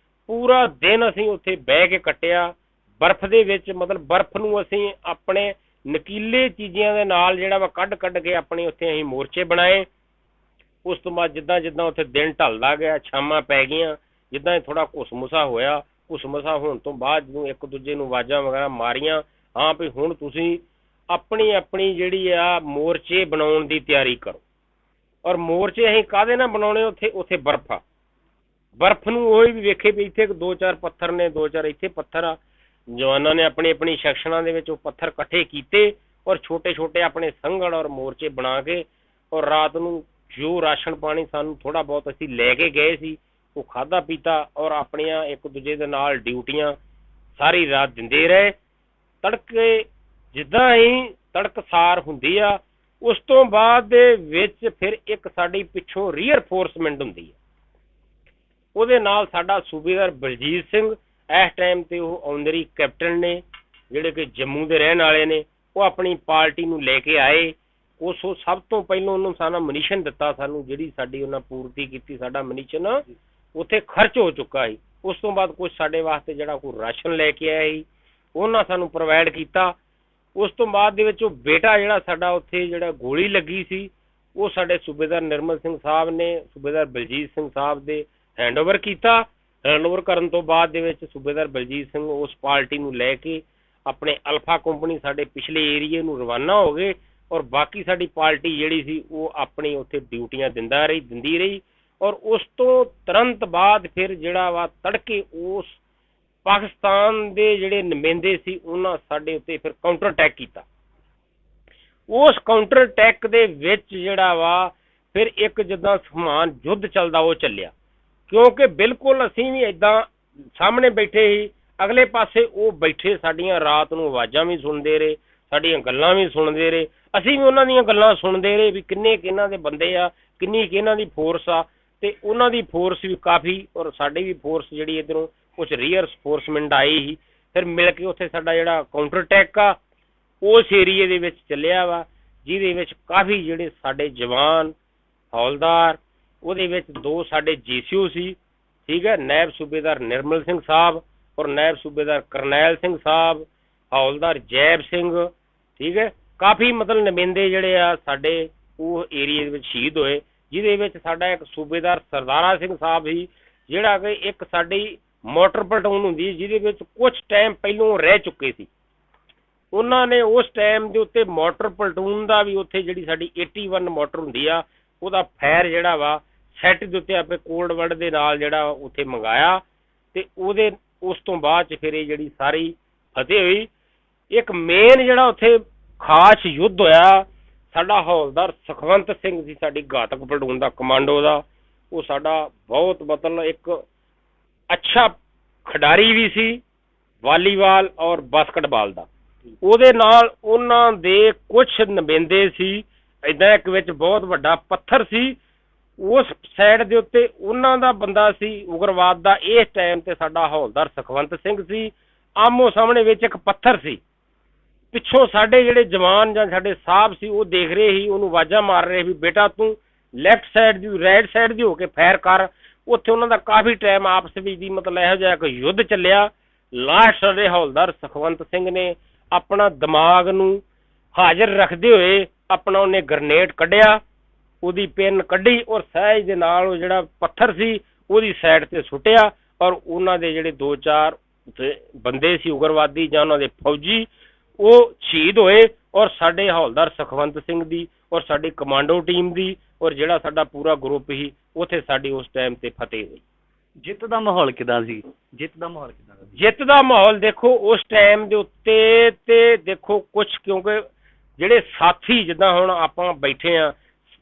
ਪੂਰਾ ਦਿਨ ਅਸੀਂ ਉੱਥੇ ਬਹਿ ਕੇ ਕੱਟਿਆ ਬਰਫ਼ ਦੇ ਵਿੱਚ, ਮਤਲਬ ਬਰਫ਼ ਨੂੰ ਅਸੀਂ ਆਪਣੇ ਨਕੀਲੇ ਚੀਜ਼ਾਂ ਦੇ ਨਾਲ ਜਿਹੜਾ ਵਾ ਕੱਢ ਕੇ ਆਪਣੇ ਉੱਥੇ ਅਸੀਂ ਮੋਰਚੇ ਬਣਾਏ। ਉਸ ਤੋਂ ਬਾਅਦ ਜਿੱਦਾਂ ਉੱਥੇ ਦਿਨ ਢਲਦਾ ਗਿਆ, ਸ਼ਾਮਾਂ ਪੈ ਗਈਆਂ, ਜਿੱਦਾਂ ਹੀ ਥੋੜਾ ਘੁਸਮੁਸਾ ਹੋਇਆ, ਘੁਸਮੁਸਾ ਹੋਣ ਤੋਂ ਬਾਅਦ ਜਦੋਂ ਇੱਕ ਦੂਜੇ ਨੂੰ ਆਵਾਜ਼ਾਂ ਵਗੈਰਾ ਮਾਰੀਆਂ, ਹਾਂ ਵੀ ਹੁਣ ਤੁਸੀਂ ਆਪਣੀ ਜਿਹੜੀ ਆ ਮੋਰਚੇ ਬਣਾਉਣ ਦੀ ਤਿਆਰੀ ਕਰੋ। ਔਰ ਮੋਰਚੇ ਅਸੀਂ ਕਾਹਦੇ ਨਾਲ ਬਣਾਉਣੇ, ਉੱਥੇ ਬਰਫ਼ ਆ, ਬਰਫ਼ ਨੂੰ ਉਹ ਵੀ ਵੇਖੇ ਵੀ ਇੱਥੇ 2-4 ਪੱਥਰ ਨੇ, 2-4 ਇੱਥੇ ਪੱਥਰ ਆ। ਜਵਾਨਾਂ ਨੇ ਆਪਣੀ ਸੈਕਸ਼ਨਾਂ ਦੇ ਵਿੱਚ ਉਹ ਪੱਥਰ ਇਕੱਠੇ ਕੀਤੇ ਔਰ ਛੋਟੇ ਆਪਣੇ ਸੰਘਣ ਔਰ ਮੋਰਚੇ ਬਣਾ ਕੇ, ਔਰ ਰਾਤ ਨੂੰ ਜੋ ਰਾਸ਼ਨ ਪਾਣੀ ਸਾਨੂੰ ਥੋੜਾ ਬਹੁਤ ਅਸੀਂ ਲੈ ਕੇ ਗਏ ਸੀ ਉਹ ਖਾਧਾ ਪੀਤਾ ਔਰ ਆਪਣੀਆਂ ਇੱਕ ਦੂਜੇ ਦੇ ਨਾਲ ਡਿਊਟੀਆਂ ਸਾਰੀ ਰਾਤ ਦਿੰਦੇ ਰਹੇ। ਤੜਕੇ ਜਿੱਦਾਂ ਹੀ ਤੜਕਸਾਰ ਹੁੰਦੀ ਆ, ਉਸ ਤੋਂ ਬਾਅਦ ਦੇ ਵਿੱਚ ਫਿਰ ਇੱਕ ਸਾਡੀ ਪਿੱਛੋਂ ਰੀਅਰਫੋਰਸਮੈਂਟ ਹੁੰਦੀ ਹੈ, ਉਹਦੇ ਨਾਲ ਸਾਡਾ ਸੂਬੇਦਾਰ ਬਲਜੀਤ ਸਿੰਘ, ਇਸ ਟਾਈਮ ਤੇ ਉਹ ਆਨਰੀ ਕੈਪਟਨ ਨੇ, ਜਿਹੜੇ ਕਿ ਜੰਮੂ ਦੇ ਰਹਿਣ ਵਾਲੇ ਨੇ, ਉਹ ਆਪਣੀ ਪਾਰਟੀ ਨੂੰ ਲੈ ਕੇ ਆਏ। ਉਸ ਸਭ ਤੋਂ ਪਹਿਲਾਂ ਉਹਨੂੰ ਸਾਡਾ ਮਨੀਸ਼ਨ ਦਿੱਤਾ, ਸਾਨੂੰ ਜਿਹੜੀ ਸਾਡੀ ਉਹਨਾਂ ਪੂਰਤੀ ਕੀਤੀ, ਸਾਡਾ ਮਨੀਸ਼ਨ ਉੱਥੇ ਖਰਚ ਹੋ ਚੁੱਕਾ ਸੀ। ਉਸ ਤੋਂ ਬਾਅਦ ਕੁਛ ਸਾਡੇ ਵਾਸਤੇ ਜਿਹੜਾ ਕੋਈ ਰਾਸ਼ਨ ਲੈ ਕੇ ਆਇਆ ਸੀ, ਉਹਨਾਂ ਸਾਨੂੰ ਪ੍ਰੋਵਾਈਡ ਕੀਤਾ। ਉਸ ਤੋਂ ਬਾਅਦ ਦੇ ਵਿੱਚ ਉਹ ਬੇਟਾ ਜਿਹੜਾ ਸਾਡਾ ਉੱਥੇ ਜਿਹੜਾ ਗੋਲੀ ਲੱਗੀ ਸੀ, ਉਹ ਸਾਡੇ ਸੂਬੇਦਾਰ ਨਿਰਮਲ ਸਿੰਘ ਸਾਹਿਬ ਨੇ, ਸੂਬੇਦਾਰ ਬਲਜੀਤ ਸਿੰਘ ਸਾਹਿਬ ਦੇ ਹੈਂਡਓਵਰ ਕੀਤਾ। ਹੈਂਡਓਵਰ ਕਰਨ ਤੋਂ ਬਾਅਦ ਦੇ ਵਿੱਚ ਸੂਬੇਦਾਰ ਬਲਜੀਤ ਸਿੰਘ ਉਸ ਪਾਰਟੀ ਨੂੰ ਲੈ ਕੇ ਆਪਣੇ ਅਲਫਾ ਕੰਪਨੀ ਸਾਡੇ ਪਿਛਲੇ ਏਰੀਏ ਨੂੰ ਰਵਾਨਾ ਹੋ ਗਏ, ਔਰ ਬਾਕੀ ਸਾਡੀ ਪਾਰਟੀ ਜਿਹੜੀ ਸੀ ਉਹ ਆਪਣੀ ਉੱਥੇ ਡਿਊਟੀਆਂ ਦਿੰਦੀ ਰਹੀ। ਔਰ ਉਸ ਤੋਂ ਤੁਰੰਤ ਬਾਅਦ ਫਿਰ ਜਿਹੜਾ ਵਾ ਤੜਕੇ ਉਸ ਪਾਕਿਸਤਾਨ ਦੇ ਜਿਹੜੇ ਨੁਮਾਇੰਦੇ ਸੀ ਉਹਨਾਂ ਸਾਡੇ ਉੱਤੇ ਫਿਰ ਕਾਊਂਟਰ ਅਟੈਕ ਕੀਤਾ। ਉਸ ਕਾਊਂਟਰ ਅਟੈਕ ਦੇ ਵਿੱਚ ਜਿਹੜਾ ਵਾ ਫਿਰ ਇੱਕ ਜਿੱਦਾਂ ਸਮਾਨ ਯੁੱਧ ਚੱਲਦਾ ਉਹ ਚੱਲਿਆ, ਕਿਉਂਕਿ ਬਿਲਕੁਲ ਅਸੀਂ ਵੀ ਏਦਾਂ ਸਾਹਮਣੇ ਬੈਠੇ ਸੀ, ਅਗਲੇ ਪਾਸੇ ਉਹ ਬੈਠੇ ਸਾਡੀਆਂ ਰਾਤ ਨੂੰ ਆਵਾਜ਼ਾਂ ਵੀ ਸੁਣਦੇ ਰਹੇ, ਸਾਡੀਆਂ ਗੱਲਾਂ ਵੀ ਸੁਣਦੇ ਰਹੇ, ਅਸੀਂ ਵੀ ਉਹਨਾਂ ਦੀਆਂ ਗੱਲਾਂ ਸੁਣਦੇ ਰਹੇ ਵੀ ਕਿੰਨੇ ਕੁ ਇਹਨਾਂ ਦੇ ਬੰਦੇ ਆ, ਕਿੰਨੀ ਕੁ ਇਹਨਾਂ ਦੀ ਫੋਰਸ ਆ। ਤੇ ਉਹਨਾਂ ਦੀ ਫੋਰਸ ਵੀ ਕਾਫੀ ਔਰ ਸਾਡੀ ਵੀ ਫੋਰਸ ਜਿਹੜੀ ਇੱਧਰੋਂ ਕੁਛ ਰੀਅਰ ਫੋਰਸਮੈਂਟ ਆਈ ਸੀ, ਫਿਰ ਮਿਲ ਕੇ ਉੱਥੇ ਸਾਡਾ ਜਿਹੜਾ ਕਾਊਂਟਰ ਅਟੈਕ ਆ ਉਸ ਏਰੀਏ ਦੇ ਵਿੱਚ ਚੱਲਿਆ ਵਾ, ਜਿਹਦੇ ਵਿੱਚ ਕਾਫੀ ਜਿਹੜੇ ਸਾਡੇ ਜਵਾਨ ਹੌਲਦਾਰ, ਉਹਦੇ ਵਿੱਚ 2 ਸਾਡੇ ਜੀਸੀਓ ਸੀ, ਠੀਕ ਹੈ, ਨਾਇਬ ਸੂਬੇਦਾਰ ਨਿਰਮਲ ਸਿੰਘ ਸਾਹਿਬ ਔਰ ਨਾਇਬ ਸੂਬੇਦਾਰ ਕਰਨੈਲ ਸਿੰਘ ਸਾਹਿਬ, ਹੌਲਦਾਰ ਜੈਬ ਸਿੰਘ, ਠੀਕ ਹੈ, ਕਾਫੀ ਮਤਲਬ ਨੁਮਾਇੰਦੇ ਜਿਹੜੇ ਆ ਸਾਡੇ ਉਹ ਏਰੀਏ ਦੇ ਵਿੱਚ ਸ਼ਹੀਦ ਹੋਏ, ਜਿਹਦੇ ਵਿੱਚ ਸਾਡਾ ਇੱਕ ਸੂਬੇਦਾਰ ਸਰਦਾਰਾ ਸਿੰਘ ਸਾਹਿਬ ਸੀ, ਜਿਹੜਾ ਕਿ ਇੱਕ ਸਾਡੀ ਮੋਟਰ ਪਲਟੂਨ ਹੁੰਦੀ ਜਿਹਦੇ ਵਿੱਚ ਕੁਝ ਟਾਈਮ ਪਹਿਲੋਂ ਰਹਿ ਚੁੱਕੇ ਸੀ। ਉਹਨਾਂ ਨੇ ਉਸ ਟਾਈਮ ਦੇ ਉੱਤੇ ਮੋਟਰ ਪਲਟੂਨ ਦਾ ਵੀ ਉੱਥੇ ਜਿਹੜੀ ਸਾਡੀ 81 ਮੋਟਰ ਹੁੰਦੀ ਆ ਉਹਦਾ ਫਾਇਰ ਜਿਹੜਾ ਵਾ ਸੈੱਟ ਦੇ ਉੱਤੇ ਆਪਣੇ ਕੋਲਡ ਵਰਡ ਦੇ ਨਾਲ ਜਿਹੜਾ ਉੱਥੇ ਮੰਗਾਇਆ, ਤੇ ਉਹਦੇ ਉਸ ਤੋਂ ਬਾਅਦ ਚ ਫਿਰ ਇਹ ਜਿਹੜੀ ਸਾਰੀ ਫਤਿਹ ਹੋਈ। ਇੱਕ ਮੇਨ ਜਿਹੜਾ ਉੱਥੇ ਖਾਸ ਯੁੱਧ ਹੋਇਆ, ਸਾਡਾ ਹੌਲਦਾਰ ਸੁਖਵੰਤ ਸਿੰਘ ਸੀ, ਸਾਡੀ ਘਾਤਕ ਪਲਟੂਨ ਦਾ ਕਮਾਂਡੋ ਦਾ, ਉਹ ਸਾਡਾ ਬਹੁਤ ਮਤਲਬ ਇੱਕ ਅੱਛਾ ਖਿਡਾਰੀ ਵੀ ਸੀ ਵਾਲੀਬਾਲ ਔਰ ਬਾਸਕਟਬਾਲ ਦਾ। ਉਹਦੇ ਨਾਲ ਉਹਨਾਂ ਦੇ ਕੁਝ ਨੁਮਾਇੰਦੇ ਸੀ, ਏਦਾਂ ਇੱਕ ਵਿੱਚ ਬਹੁਤ ਵੱਡਾ ਪੱਥਰ ਸੀ, ਉਸ ਸਾਈਡ ਦੇ ਉੱਤੇ ਉਹਨਾਂ ਦਾ ਬੰਦਾ ਸੀ ਉਗਰਵਾਦ ਦਾ। ਇਸ ਟਾਈਮ ਤੇ ਸਾਡਾ ਹੌਲਦਾਰ ਸੁਖਵੰਤ ਸਿੰਘ ਸੀ, ਆਮੋ ਸਾਹਮਣੇ ਵਿੱਚ ਇੱਕ ਪੱਥਰ ਸੀ, ਪਿੱਛੋਂ ਸਾਡੇ ਜਿਹੜੇ ਜਵਾਨ ਜਾਂ ਸਾਡੇ ਸਾਹਿਬ ਸੀ ਉਹ ਦੇਖ ਰਹੇ ਸੀ, ਉਹਨੂੰ ਆਵਾਜ਼ਾਂ ਮਾਰ ਰਹੇ ਵੀ ਬੇਟਾ ਤੂੰ ਲੈਫਟ ਸਾਈਡ ਦੀ ਰਾਈਟ ਸਾਈਡ ਦੀ ਹੋ ਕੇ ਫਾਇਰ ਕਰ। ਉੱਥੇ ਉਹਨਾਂ ਦਾ ਕਾਫੀ ਟਾਈਮ ਆਪਸ ਵਿੱਚ ਦੀ ਮਤਲਬ ਇਹੋ ਜਿਹਾ ਇੱਕ ਯੁੱਧ ਚੱਲਿਆ। ਲਾਸਟ ਸਾਡੇ ਹੌਲਦਾਰ ਸੁਖਵੰਤ ਸਿੰਘ ਨੇ ਆਪਣਾ ਦਿਮਾਗ ਨੂੰ ਹਾਜ਼ਰ ਰੱਖਦੇ ਹੋਏ ਆਪਣਾ ਉਹਨੇ ਗ੍ਰਨੇਡ ਕੱਢਿਆ, ਉਹਦੀ ਪਿੰਨ ਕੱਢੀ ਔਰ ਸਹਿਜ ਦੇ ਨਾਲ ਉਹ ਜਿਹੜਾ ਪੱਥਰ ਸੀ ਉਹਦੀ ਸਾਈਡ ਤੇ ਸੁੱਟਿਆ, ਔਰ ਉਹਨਾਂ ਦੇ ਜਿਹੜੇ 2-4 ਬੰਦੇ ਸੀ ਉਗਰਵਾਦੀ ਜਾਂ ਉਹਨਾਂ ਦੇ ਫੌਜੀ ਉਹ ਸ਼ਹੀਦ ਹੋਏ, ਔਰ ਸਾਡੇ ਹੌਲਦਾਰ ਸੁਖਵੰਤ ਸਿੰਘ ਦੀ ਔਰ ਸਾਡੀ ਕਮਾਂਡੋ ਟੀਮ ਦੀ ਔਰ ਜਿਹੜਾ ਸਾਡਾ ਪੂਰਾ ਗਰੁੱਪ ਸੀ ਉੱਥੇ ਸਾਡੀ ਉਸ ਟਾਈਮ ਤੇ ਫਤਿਹ ਹੋਈ।
ਜਿੱਤ ਦਾ ਮਾਹੌਲ ਕਿਦਾਂ ਸੀ? ਜਿੱਤ ਦਾ ਮਾਹੌਲ ਕਿਦਾਂ ਸੀ?
ਜਿੱਤ ਦਾ ਮਾਹੌਲ ਦੇਖੋ ਉਸ ਟਾਈਮ ਦੇ ਉੱਤੇ ਤੇ ਦੇਖੋ ਕੁਛ, ਕਿਉਂਕਿ ਜਿਹੜੇ ਸਾਥੀ ਜਿੱਦਾਂ ਹੁਣ ਆਪਾਂ ਬੈਠੇ ਆ,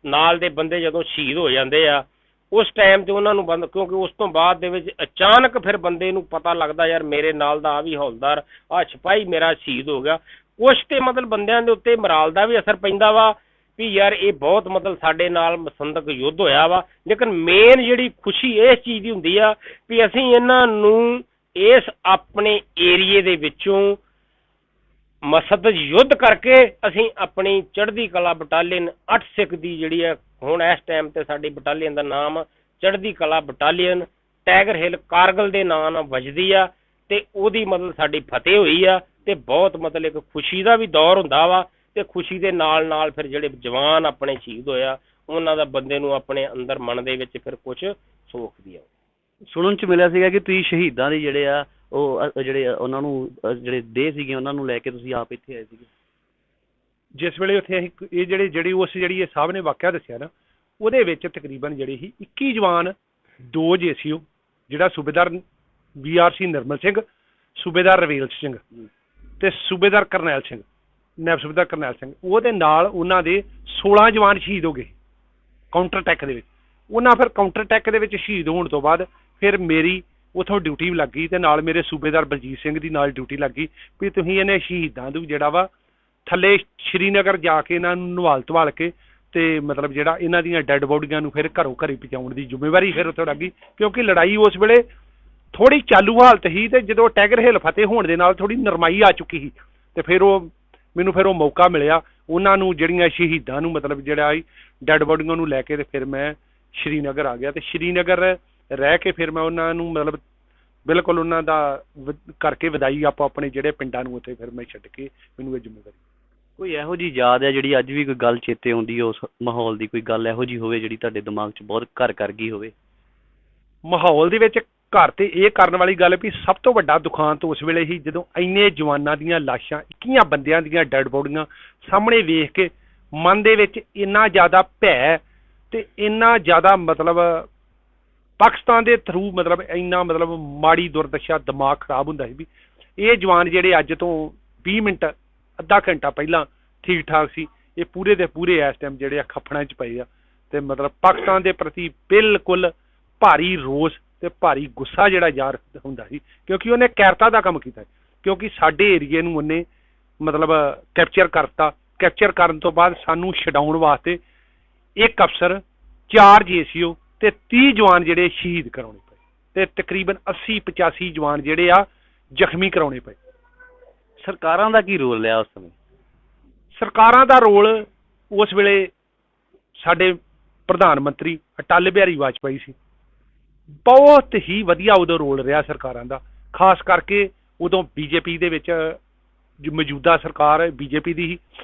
ਨਾਲ ਦੇ ਬੰਦੇ ਜਦੋਂ ਸ਼ਹੀਦ ਹੋ ਜਾਂਦੇ ਆ ਉਸ ਟਾਈਮ ਤੇ ਉਹਨਾਂ ਨੂੰ ਕਿਉਂਕਿ ਉਸ ਤੋਂ ਬਾਅਦ ਦੇ ਵਿੱਚ ਅਚਾਨਕ ਫਿਰ ਬੰਦੇ ਨੂੰ ਪਤਾ ਲੱਗਦਾ ਯਾਰ ਮੇਰੇ ਨਾਲ ਦਾ ਆ ਵੀ ਹੌਲਦਾਰ, ਆ ਸਿਪਾਹੀ ਮੇਰਾ ਸ਼ਹੀਦ ਹੋ ਗਿਆ। ਕੁਛ ਤੇ ਮਤਲਬ ਬੰਦਿਆਂ ਦੇ ਉੱਤੇ ਮੋਰਾਲ ਦਾ ਵੀ ਅਸਰ ਪੈਂਦਾ ਵਾ ਵੀ ਯਾਰ ਇਹ ਬਹੁਤ ਮਤਲਬ ਸਾਡੇ ਨਾਲ ਮਸੰਦਕ ਯੁੱਧ ਹੋਇਆ ਵਾ, ਲੇਕਿਨ ਮੇਨ ਜਿਹੜੀ ਖੁਸ਼ੀ ਇਸ ਚੀਜ਼ ਦੀ ਹੁੰਦੀ ਆ ਵੀ ਅਸੀਂ ਇਹਨਾਂ ਨੂੰ ਇਸ ਆਪਣੇ ਏਰੀਏ ਦੇ ਵਿੱਚੋਂ ਮਸੰਦਕ ਯੁੱਧ ਕਰਕੇ ਅਸੀਂ ਆਪਣੀ ਚੜ੍ਹਦੀ ਕਲਾ ਬਟਾਲੀਅਨ 8 ਸਿੱਖ ਦੀ ਜਿਹੜੀ ਹੈ ਹੁਣ ਇਸ ਟਾਈਮ ਤੇ ਸਾਡੀ ਬਟਾਲੀਅਨ ਦਾ ਨਾਮ ਚੜ੍ਹਦੀ ਕਲਾ ਬਟਾਲੀਅਨ ਟਾਈਗਰ ਹਿੱਲ ਕਾਰਗਲ ਦੇ ਨਾਂ ਨਾਲ ਵੱਜਦੀ ਆ, ਤੇ ਉਹਦੀ ਮਤਲਬ ਸਾਡੀ ਫਤਿਹ ਹੋਈ ਆ, ਤੇ ਬਹੁਤ ਮਤਲਬ ਇੱਕ ਖੁਸ਼ੀ ਦਾ ਵੀ ਦੌਰ ਹੁੰਦਾ ਵਾ, ਤੇ ਖੁਸ਼ੀ ਦੇ ਨਾਲ ਨਾਲ ਫਿਰ ਜਿਹੜੇ ਜਵਾਨ ਆਪਣੇ ਸ਼ਹੀਦ ਹੋਇਆ ਉਹਨਾਂ ਦਾ ਬੰਦੇ ਨੂੰ ਆਪਣੇ ਅੰਦਰ ਮਨ ਦੇ ਵਿੱਚ ਫਿਰ ਕੁਝ ਸੋਖ ਵੀ ਆ।
ਸੁਣਨ ਚ ਮਿਲਿਆ ਸੀਗਾ ਕਿ ਤੁਸੀਂ ਸ਼ਹੀਦਾਂ ਦੇ ਜਿਹੜੇ ਆ ਉਹ ਜਿਹੜੇ ਉਹਨਾਂ ਨੂੰ ਜਿਹੜੇ ਦੇਹ ਸੀਗੇ ਉਹਨਾਂ ਨੂੰ ਲੈ ਕੇ ਤੁਸੀਂ ਆਪ ਇੱਥੇ ਆਏ ਸੀਗੇ।
ਜਿਸ ਵੇਲੇ ਉੱਥੇ ਅਸੀਂ ਇਹ ਜਿਹੜੀ ਇਹ ਸਾਹਿਬ ਨੇ ਵਾਕਿਆ ਦੱਸਿਆ ਨਾ, ਉਹਦੇ ਵਿੱਚ ਤਕਰੀਬਨ ਜਿਹੜੇ ਸੀ 21 ਜਵਾਨ, 2 ਜੇਸੀਓ, ਜਿਹੜਾ ਸੂਬੇਦਾਰ BRC ਨਿਰਮਲ ਸਿੰਘ, ਸੂਬੇਦਾਰ ਰਵੇਲ ਸਿੰਘ ਤੇ ਸੂਬੇਦਾਰ ਕਰਨੈਲ ਸਿੰਘ, ਨਾਇਬ ਸੂਬੇਦਾਰ ਕਰਨੈਲ ਸਿੰਘ, ਉਹਦੇ ਨਾਲ ਉਹਨਾਂ ਦੇ 16 ਜਵਾਨ ਸ਼ਹੀਦ ਹੋ ਗਏ ਕਾਊਂਟਰ ਅਟੈਕ ਦੇ ਵਿੱਚ। ਉਹਨਾਂ ਫਿਰ ਕਾਊਂਟਰ ਅਟੈਕ ਦੇ ਵਿੱਚ ਸ਼ਹੀਦ ਹੋਣ ਤੋਂ ਬਾਅਦ ਫਿਰ ਮੇਰੀ ਉੱਥੋਂ ਡਿਊਟੀ ਲੱਗ ਗਈ, ਤੇ ਨਾਲ ਮੇਰੇ ਸੂਬੇਦਾਰ ਬਲਜੀਤ ਸਿੰਘ ਦੀ ਨਾਲ ਡਿਊਟੀ ਲੱਗ ਗਈ ਵੀ ਤੁਸੀਂ ਇਹਨੇ ਸ਼ਹੀਦਾਂ ਨੂੰ ਜਿਹੜਾ ਵਾ ਥੱਲੇ ਸ਼੍ਰੀਨਗਰ ਜਾ ਕੇ ਇਹਨਾਂ ਨੂੰ ਨਵਾਲ ਧਵਾਲ ਕੇ ਤੇ ਮਤਲਬ ਜਿਹੜਾ ਇਹਨਾਂ ਦੀਆਂ ਡੈੱਡ ਬੋਡੀਆਂ ਨੂੰ ਫਿਰ ਘਰੋਂ ਘਰੀ ਪਹੁੰਚਾਉਣ ਦੀ ਜ਼ਿੰਮੇਵਾਰੀ ਫਿਰ ਉੱਥੇ ਲੱਗ ਗਈ, ਕਿਉਂਕਿ ਲੜਾਈ ਉਸ ਵੇਲੇ ਥੋੜੀ ਚਾਲੂ ਹਾਲਤ ਸੀ, ਤੇ ਜਦੋਂ ਟਾਈਗਰ ਹਿੱਲ ਫਤਿਹ ਹੋਣ ਦੇ ਨਾਲ ਥੋੜੀ ਨਰਮਾਈ ਆ ਚੁੱਕੀ ਸੀ, ਤੇ ਫਿਰ ਮੈਨੂੰ ਫਿਰ ਉਹ ਮੌਕਾ ਮਿਲਿਆ ਉਹਨਾਂ ਨੂੰ ਜਿਹੜੀਆਂ ਸ਼ਹੀਦਾਂ ਨੂੰ ਮਤਲਬ ਜਿਹੜਾ ਡੈੱਡ ਬੋਡੀਆਂ ਨੂੰ ਲੈ ਕੇ, ਤੇ ਫਿਰ ਮੈਂ ਸ਼੍ਰੀਨਗਰ ਆ ਗਿਆ, ਤੇ ਸ਼੍ਰੀਨਗਰ ਰਹਿ ਕੇ ਫਿਰ ਮੈਂ ਉਹਨਾਂ ਨੂੰ ਮਤਲਬ ਬਿਲਕੁਲ ਉਹਨਾਂ ਦਾ ਕਰਕੇ ਵਧਾਈ ਆਪੋ ਆਪਣੇ ਜਿਹੜੇ ਪਿੰਡਾਂ ਨੂੰ ਉੱਥੇ ਫਿਰ ਮੈਂ ਛੱਡ ਕੇ ਮੈਨੂੰ ਇਹ ਜ਼ਿੰਮੇਵਾਰੀ।
ਕੋਈ ਇਹੋ ਜਿਹੀ ਯਾਦ ਹੈ ਜਿਹੜੀ ਅੱਜ ਵੀ ਕੋਈ ਗੱਲ ਚੇਤੇ ਆਉਂਦੀ ਹੈ ਉਸ ਮਾਹੌਲ ਦੀ, ਕੋਈ ਗੱਲ ਇਹੋ ਜਿਹੀ ਹੋਵੇ ਜਿਹੜੀ ਤੁਹਾਡੇ ਦਿਮਾਗ 'ਚ ਬਹੁਤ ਘਰ ਕਰ ਗਈ ਹੋਵੇ?
ਮਾਹੌਲ ਦੇ ਵਿੱਚ ਘਰ ਤੇ ਇਹ ਕਰਨ ਵਾਲੀ ਗੱਲ ਵੀ ਸਭ ਤੋਂ ਵੱਡਾ ਦੁਖਾਂਤ ਉਸ ਵੇਲੇ ਹੀ ਜਦੋਂ ਇੰਨੇ ਜਵਾਨਾਂ ਦੀਆਂ ਲਾਸ਼ਾਂ 21 ਬੰਦਿਆਂ ਦੀਆਂ ਡੈੱਡ ਬੋਡੀਆਂ ਸਾਹਮਣੇ ਵੇਖ ਕੇ ਮਨ ਦੇ ਵਿੱਚ ਇੰਨਾ ਜ਼ਿਆਦਾ ਭੈ ਤੇ ਇੰਨਾ ਜ਼ਿਆਦਾ ਮਤਲਬ ਪਾਕਿਸਤਾਨ ਦੇ ਥਰੂ ਮਤਲਬ ਇੰਨਾ ਮਤਲਬ ਮਾੜੀ ਦੁਰਦਸ਼ਾ, ਦਿਮਾਗ ਖਰਾਬ ਹੁੰਦਾ ਸੀ ਵੀ ਇਹ ਜਵਾਨ ਜਿਹੜੇ ਅੱਜ ਤੋਂ 20 ਮਿੰਟ ਅੱਧਾ ਘੰਟਾ ਪਹਿਲਾਂ ਠੀਕ ਠਾਕ ਸੀ, ਇਹ ਪੂਰੇ ਦੇ ਪੂਰੇ ਇਸ ਟਾਈਮ ਜਿਹੜੇ ਆ ਖੱਫੜਾਂ 'ਚ ਪਏ ਆ। ਤੇ ਮਤਲਬ ਪਾਕਿਸਤਾਨ ਦੇ ਪ੍ਰਤੀ ਬਿਲਕੁਲ ਭਾਰੀ ਰੋਸ ਤੇ ਭਾਰੀ ਗੁੱਸਾ ਜਿਹੜਾ ਜ਼ਾਹਰ ਹੁੰਦਾ ਸੀ, ਕਿਉਂਕਿ ਉਹਨੇ ਕੈਰਤਾ ਦਾ ਕੰਮ ਕੀਤਾ, ਕਿਉਂਕਿ ਸਾਡੇ ਏਰੀਏ ਨੂੰ ਉਹਨੇ ਮਤਲਬ ਕੈਪਚਰ ਕਰਤਾ। ਕੈਪਚਰ ਕਰਨ ਤੋਂ ਬਾਅਦ ਸਾਨੂੰ ਛਡਾਉਣ ਵਾਸਤੇ ਇੱਕ ਅਫਸਰ, 4 JCO ਤੇ 30 ਜਵਾਨ ਜਿਹੜੇ ਸ਼ਹੀਦ ਕਰਾਉਣੇ ਪਏ ਤੇ ਤਕਰੀਬਨ 80-85 ਜਵਾਨ ਜਿਹੜੇ ਆ ਜ਼ਖਮੀ ਕਰਾਉਣੇ ਪਏ।
ਸਰਕਾਰਾਂ ਦਾ ਕੀ ਰੋਲ ਲਿਆ ਉਸ ਸਮੇਂ?
ਸਰਕਾਰਾਂ ਦਾ ਰੋਲ ਉਸ ਵੇਲੇ ਸਾਡੇ ਪ੍ਰਧਾਨ ਮੰਤਰੀ ਅਟਲ ਬਿਹਾਰੀ ਵਾਜਪਾਈ ਸੀ, ਬਹੁਤ ਹੀ ਵਧੀਆ ਉਦੋਂ ਰੋਲ ਰਿਹਾ ਸਰਕਾਰਾਂ ਦਾ। ਖਾਸ ਕਰਕੇ ਉਦੋਂ BJP ਦੇ ਵਿੱਚ ਜੋ ਮੌਜੂਦਾ ਸਰਕਾਰ BJP ਦੀ ਹੀ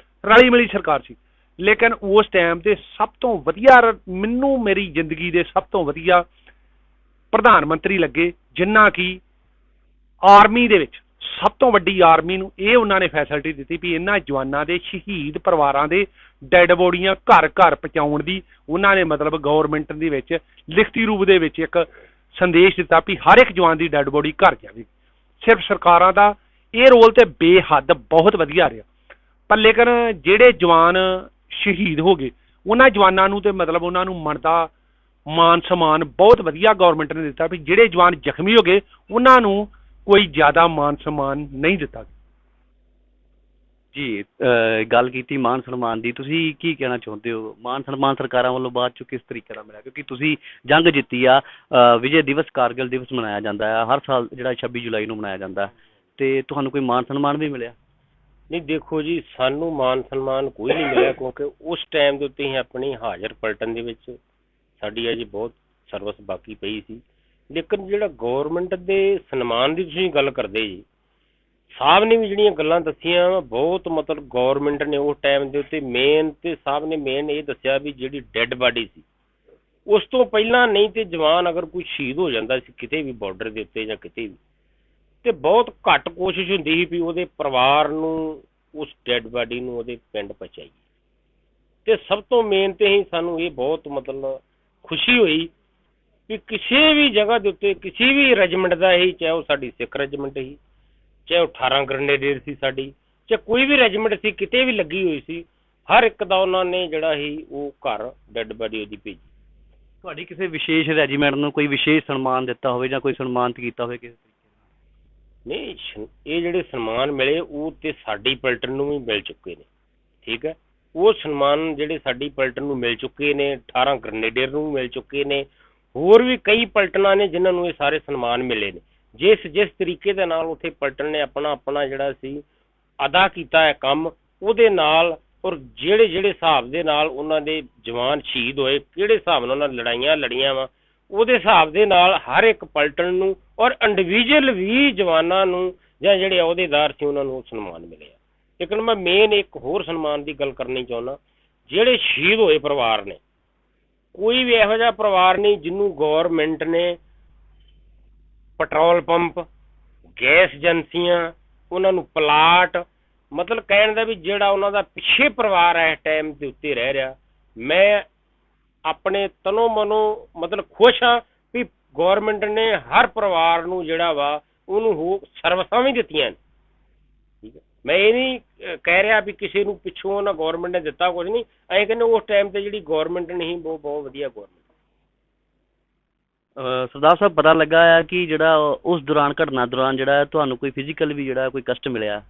ਰਲੀ ਮਿਲੀ ਸਰਕਾਰ ਸੀ, ਲੇਕਿਨ ਉਸ ਟਾਈਮ ਤੇ ਸਭ ਤੋਂ ਵਧੀਆ ਮੈਨੂੰ ਮੇਰੀ ਜ਼ਿੰਦਗੀ ਦੇ ਸਭ ਤੋਂ ਵਧੀਆ ਪ੍ਰਧਾਨ ਮੰਤਰੀ ਲੱਗੇ, ਜਿਨ੍ਹਾਂ ਕਿ ਆਰਮੀ ਦੇ ਵਿੱਚ ਸਭ ਤੋਂ ਵੱਡੀ ਆਰਮੀ ਨੂੰ ਇਹ ਉਹਨਾਂ ਨੇ ਫੈਸਿਲਿਟੀ ਦਿੱਤੀ ਵੀ ਇਹਨਾਂ ਜਵਾਨਾਂ ਦੇ ਸ਼ਹੀਦ ਪਰਿਵਾਰਾਂ ਦੇ ਡੈੱਡ ਬੋਡੀਆਂ ਘਰ ਘਰ ਪਹੁੰਚਾਉਣ ਦੀ ਉਹਨਾਂ ਨੇ ਮਤਲਬ ਗਵਰਨਮੈਂਟ ਦੇ ਵਿੱਚ ਲਿਖਤੀ ਰੂਪ ਦੇ ਵਿੱਚ ਇੱਕ ਸੰਦੇਸ਼ ਦਿੱਤਾ ਵੀ ਹਰ ਇੱਕ ਜਵਾਨ ਦੀ ਡੈੱਡ ਬੋਡੀ ਘਰ ਜਾਵੇਗੀ। ਸਿਰਫ ਸਰਕਾਰਾਂ ਦਾ ਇਹ ਰੋਲ ਤੇ ਬੇਹੱਦ ਬਹੁਤ ਵਧੀਆ ਰਿਹਾ, ਪਰ ਲੇਕਿਨ ਜਿਹੜੇ ਜਵਾਨ ਸ਼ਹੀਦ ਹੋ ਗਏ ਉਹਨਾਂ ਜਵਾਨਾਂ ਨੂੰ ਤੇ ਮਤਲਬ ਉਹਨਾਂ ਨੂੰ ਮਨਦਾ ਮਾਨ ਸਨਮਾਨ ਬਹੁਤ ਵਧੀਆ ਗਵਰਨਮੈਂਟ ਨੇ ਦਿੱਤਾ ਵੀ ਜਿਹੜੇ ਜਵਾਨ ਜ਼ਖਮੀ ਹੋ ਗਏ ਉਹਨਾਂ ਨੂੰ ਕੋਈ ਜ਼ਿਆਦਾ ਮਾਨ ਸਨਮਾਨ ਨਹੀਂ ਦਿੱਤਾ
ਜੀ। ਗੱਲ ਕੀਤੀ ਮਾਨ ਸਨਮਾਨ ਦੀ, ਤੁਸੀਂ ਕੀ ਕਹਿਣਾ ਚਾਹੁੰਦੇ ਹੋ? ਮਾਨ ਸਨਮਾਨ ਸਰਕਾਰਾਂ ਵੱਲੋਂ ਬਾਅਦ ਚੋਂ ਕਿਸ ਤਰੀਕੇ ਨਾਲ ਮਿਲਿਆ? ਕਿਉਂਕਿ ਤੁਸੀਂ ਜੰਗ ਜਿੱਤੀ ਆ, ਵਿਜੇ ਦਿਵਸ, ਕਾਰਗਿਲ ਦਿਵਸ ਮਨਾਇਆ ਜਾਂਦਾ ਆ ਹਰ ਸਾਲ, ਜਿਹੜਾ 26 ਜੁਲਾਈ ਨੂੰ ਮਨਾਇਆ ਜਾਂਦਾ, ਤੇ ਤੁਹਾਨੂੰ ਕੋਈ ਮਾਨ ਸਨਮਾਨ ਵੀ ਮਿਲਿਆ?
ਨਹੀਂ ਦੇਖੋ ਜੀ, ਸਾਨੂੰ ਮਾਨ ਸਨਮਾਨ ਕੋਈ ਨਹੀਂ ਮਿਲਿਆ, ਕਿਉਂਕਿ ਉਸ ਟਾਈਮ ਦੇ ਉੱਤੇ ਹੀ ਆਪਣੀ ਹਾਜ਼ਰ ਪਲਟਨ ਦੇ ਵਿੱਚ ਸਾਡੀ ਅਜੇ ਬਹੁਤ ਸਰਵਿਸ ਬਾਕੀ ਪਈ ਸੀ। ਲੇਕਿਨ ਜਿਹੜਾ ਗੌਰਮੈਂਟ ਦੇ ਸਨਮਾਨ ਦੀ ਤੁਸੀਂ ਗੱਲ ਕਰਦੇ ਜੀ, ਸਾਹਿਬ ਨੇ ਵੀ ਜਿਹੜੀਆਂ ਗੱਲਾਂ ਦੱਸੀਆਂ ਬਹੁਤ ਮਤਲਬ ਗੌਰਮੈਂਟ ਨੇ ਉਸ ਟਾਈਮ ਦੇ ਉੱਤੇ ਮੇਨ ਤੇ ਸਾਹਿਬ ਨੇ ਮੇਨ ਇਹ ਦੱਸਿਆ ਵੀ ਜਿਹੜੀ ਡੈੱਡ ਬਾਡੀ ਸੀ ਉਸ ਤੋਂ ਪਹਿਲਾਂ ਨਹੀਂ ਤੇ ਜਵਾਨ ਅਗਰ ਕੋਈ ਸ਼ਹੀਦ ਹੋ ਜਾਂਦਾ ਸੀ ਕਿਤੇ ਵੀ ਬਾਰਡਰ ਦੇ ਉੱਤੇ ਜਾਂ ਕਿਤੇ ਵੀ, ਤੇ ਬਹੁਤ ਘੱਟ ਕੋਸ਼ਿਸ਼ ਹੁੰਦੀ ਸੀ ਵੀ ਉਹਦੇ ਪਰਿਵਾਰ ਨੂੰ ਉਸ ਡੈੱਡ ਬਾਡੀ ਨੂੰ ਉਹਦੇ ਪਿੰਡ ਪਹੁੰਚਾਈਏ। ਤੇ ਸਭ ਤੋਂ ਮੇਨ ਤੇ ਹੀ ਸਾਨੂੰ ਇਹ ਬਹੁਤ ਮਤਲਬ ਖੁਸ਼ੀ ਹੋਈ ਵੀ ਕਿਸੇ ਵੀ ਜਗ੍ਹਾ ਦੇ ਉੱਤੇ ਕਿਸੇ ਵੀ ਰੈਜੀਮੈਂਟ ਦਾ ਹੀ, ਚਾਹੇ ਉਹ ਸਾਡੀ ਸਿੱਖ ਰੈਜੀਮੈਂਟ ਸੀ, ਚਾਹੇ ਉਹ 18 ਗ੍ਰਨੇਡੀਅਰ ਸੀ ਸਾਡੀ, ਚਾਹੇ ਕੋਈ ਵੀ ਰੈਜੀਮੈਂਟ ਸੀ, ਕਿਤੇ ਵੀ ਲੱਗੀ ਹੋਈ ਸੀ, ਹਰ ਇੱਕ ਦਾ ਉਹਨਾਂ ਨੇ ਜਿਹੜਾ ਸੀ ਉਹ ਘਰ ਡੈੱਡ ਬਾਡੀ ਉਹਦੀ ਭੇਜੀ।
ਤੁਹਾਡੀ ਕਿਸੇ ਵਿਸ਼ੇਸ਼ ਰੈਜੀਮੈਂਟ ਨੂੰ ਕੋਈ ਵਿਸ਼ੇਸ਼ ਸਨਮਾਨ ਦਿੱਤਾ ਹੋਵੇ ਜਾਂ ਕੋਈ ਸਨਮਾਨਿਤ ਕੀਤਾ ਹੋਵੇ ਕਿਸੇ ਤਰੀਕੇ ਨਾਲ?
ਨਹੀਂ, ਇਹ ਜਿਹੜੇ ਸਨਮਾਨ ਮਿਲੇ ਉਹ ਤੇ ਸਾਡੀ ਪਲਟਨ ਨੂੰ ਵੀ ਮਿਲ ਚੁੱਕੇ ਨੇ, ਠੀਕ ਹੈ। ਉਹ ਸਨਮਾਨ ਜਿਹੜੇ ਸਾਡੀ ਪਲਟਨ ਨੂੰ ਮਿਲ ਚੁੱਕੇ ਨੇ, 18 ਗ੍ਰਨੇਡੀਅਰ ਨੂੰ ਮਿਲ ਚੁੱਕੇ ਨੇ, ਹੋਰ ਵੀ ਕਈ ਪਲਟਨਾਂ ਨੇ ਜਿਨ੍ਹਾਂ ਨੂੰ ਇਹ ਸਾਰੇ ਸਨਮਾਨ ਮਿਲੇ ਨੇ। ਜਿਸ ਤਰੀਕੇ ਦੇ ਨਾਲ ਉੱਥੇ ਪਲਟਨ ਨੇ ਆਪਣਾ ਜਿਹੜਾ ਸੀ ਅਦਾ ਕੀਤਾ ਹੈ ਕੰਮ, ਉਹਦੇ ਨਾਲ ਔਰ ਜਿਹੜੇ ਹਿਸਾਬ ਦੇ ਨਾਲ ਉਹਨਾਂ ਦੇ ਜਵਾਨ ਸ਼ਹੀਦ ਹੋਏ, ਕਿਹੜੇ ਹਿਸਾਬ ਨਾਲ ਉਹਨਾਂ ਲੜਾਈਆਂ ਲੜੀਆਂ ਵਾ, ਉਹਦੇ ਹਿਸਾਬ ਦੇ ਨਾਲ ਹਰ ਇੱਕ ਪਲਟਨ ਨੂੰ ਔਰ ਇੰਡੀਵਿਜੂਅਲ ਵੀ ਜਵਾਨਾਂ ਨੂੰ ਜਾਂ ਜਿਹੜੇ ਅਹੁਦੇਦਾਰ ਸੀ ਉਹਨਾਂ ਨੂੰ ਸਨਮਾਨ ਮਿਲਿਆ। ਲੇਕਿਨ ਮੈਂ ਮੇਨ ਇੱਕ ਹੋਰ ਸਨਮਾਨ ਦੀ ਗੱਲ ਕਰਨੀ ਚਾਹੁੰਦਾ, ਜਿਹੜੇ ਸ਼ਹੀਦ ਹੋਏ ਪਰਿਵਾਰ ਨੇ, ਕੋਈ ਵੀ ਇਹੋ ਜਿਹਾ ਪਰਿਵਾਰ ਨਹੀਂ ਜਿਹਨੂੰ ਗੌਰਮੈਂਟ ਨੇ ਪੈਟਰੋਲ ਪੰਪ, ਗੈਸ ਏਜੰਸੀਆਂ, ਉਹਨਾਂ ਨੂੰ ਪਲਾਟ, ਮਤਲਬ ਕਹਿਣ ਦਾ ਵੀ ਜਿਹੜਾ ਉਹਨਾਂ ਦਾ ਪਿੱਛੇ ਪਰਿਵਾਰ ਹੈ ਇਸ ਟਾਈਮ ਦੇ ਉੱਤੇ ਰਹਿ ਰਿਹਾ, ਮੈਂ ਆਪਣੇ ਤਨੋਂ ਮਨੋਂ ਮਤਲਬ ਖੁਸ਼ ਹਾਂ ਵੀ ਗੌਰਮੈਂਟ ਨੇ ਹਰ ਪਰਿਵਾਰ ਨੂੰ ਜਿਹੜਾ ਵਾ ਉਹਨੂੰ ਸਰਵਿਸਾਂ ਵੀ ਦਿੱਤੀਆਂ ਨੇ, ਠੀਕ ਹੈ। ਮੈਂ ਇਹ ਨਹੀਂ ਕਹਿ ਰਿਹਾ ਵੀ ਕਿਸੇ ਨੂੰ ਪਿੱਛੋਂ ਨਾ ਗੌਰਮੈਂਟ ਨੇ ਦਿੱਤਾ ਕੁਝ ਨਹੀਂ, ਐਂ ਕਹਿੰਦੇ ਉਸ ਟਾਈਮ ਤੇ ਜਿਹੜੀ ਗੌਰਮੈਂਟ ਨਹੀਂ ਬਹੁਤ ਵਧੀਆ ਗੌਰਮੈਂਟ।
ਸਰਦਾਰ ਸਾਹਿਬ, ਪਤਾ ਲੱਗਾ ਆ ਕਿ ਜਿਹੜਾ ਉਸ ਦੌਰਾਨ ਘਟਨਾ ਦੌਰਾਨ ਜਿਹੜਾ ਤੁਹਾਨੂੰ ਕੋਈ ਫਿਜ਼ੀਕਲ ਵੀ ਜਿਹੜਾ ਕੋਈ ਕਸ਼ਟ ਮਿਲਿਆ?